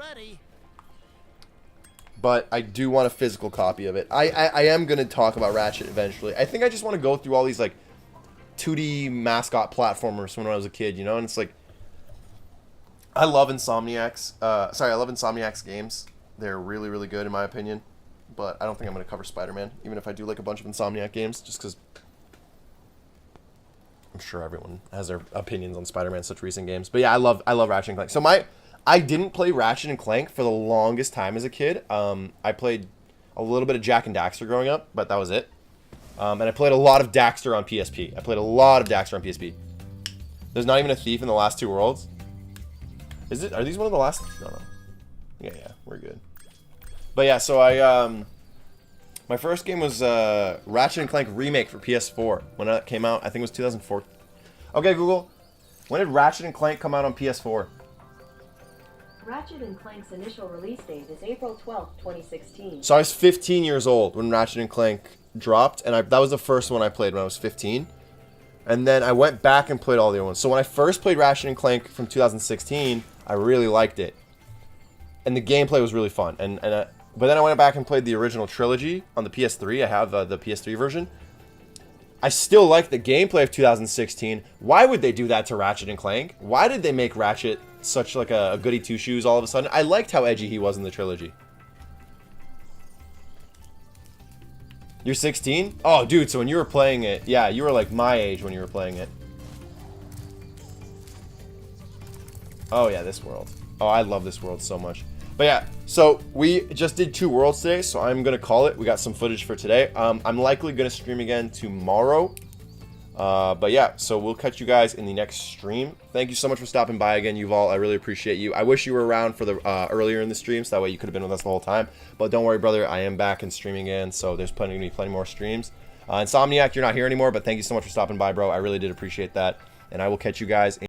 But I do want a physical copy of it. I am going to talk about Ratchet eventually. I think I just want to go through all these, like, 2D mascot platformers from when I was a kid, you know? And it's like... I love Insomniac's... I love Insomniac's games. They're really, really good, in my opinion. But I don't think I'm going to cover Spider-Man, even if I do like a bunch of Insomniac games, just because... I'm sure everyone has their opinions on Spider-Man, such recent games. But yeah, I love Ratchet and Clank. So I didn't play Ratchet and Clank for the longest time as a kid. I played a little bit of Jak and Daxter growing up, but that was it. And I played a lot of Daxter on PSP. There's not even a thief in the last 2 worlds. Are these one of the last? No. Yeah, we're good. But yeah, so My first game was Ratchet and Clank Remake for PS4 when it came out. I think it was 2004. Okay, Google. When did Ratchet and Clank come out on PS4? Ratchet and Clank's initial release date is April 12, 2016. So I was 15 years old when Ratchet and Clank dropped, and that was the first one I played when I was 15. And then I went back and played all the other ones. So when I first played Ratchet and Clank from 2016, I really liked it. And the gameplay was really fun. But then I went back and played the original trilogy on the PS3. I have the PS3 version. I still like the gameplay of 2016. Why would they do that to Ratchet and Clank? Why did they make Ratchet such like a goody two-shoes all of a sudden? I liked how edgy he was in the trilogy. You're 16? Oh, dude, so when you were playing it, yeah, you were like my age when you were playing it. Oh, yeah, this world. Oh, I love this world so much. But yeah, so we just did 2 worlds today, so I'm going to call it. We got some footage for today. I'm likely going to stream again tomorrow. But yeah, so we'll catch you guys in the next stream. Thank you so much for stopping by again, Yuval. I really appreciate you. I wish you were around for the earlier in the stream, so that way you could have been with us the whole time. But don't worry, brother. I am back and streaming again, so there's going to be plenty more streams. Insomniac, you're not here anymore, but thank you so much for stopping by, bro. I really did appreciate that. And I will catch you guys in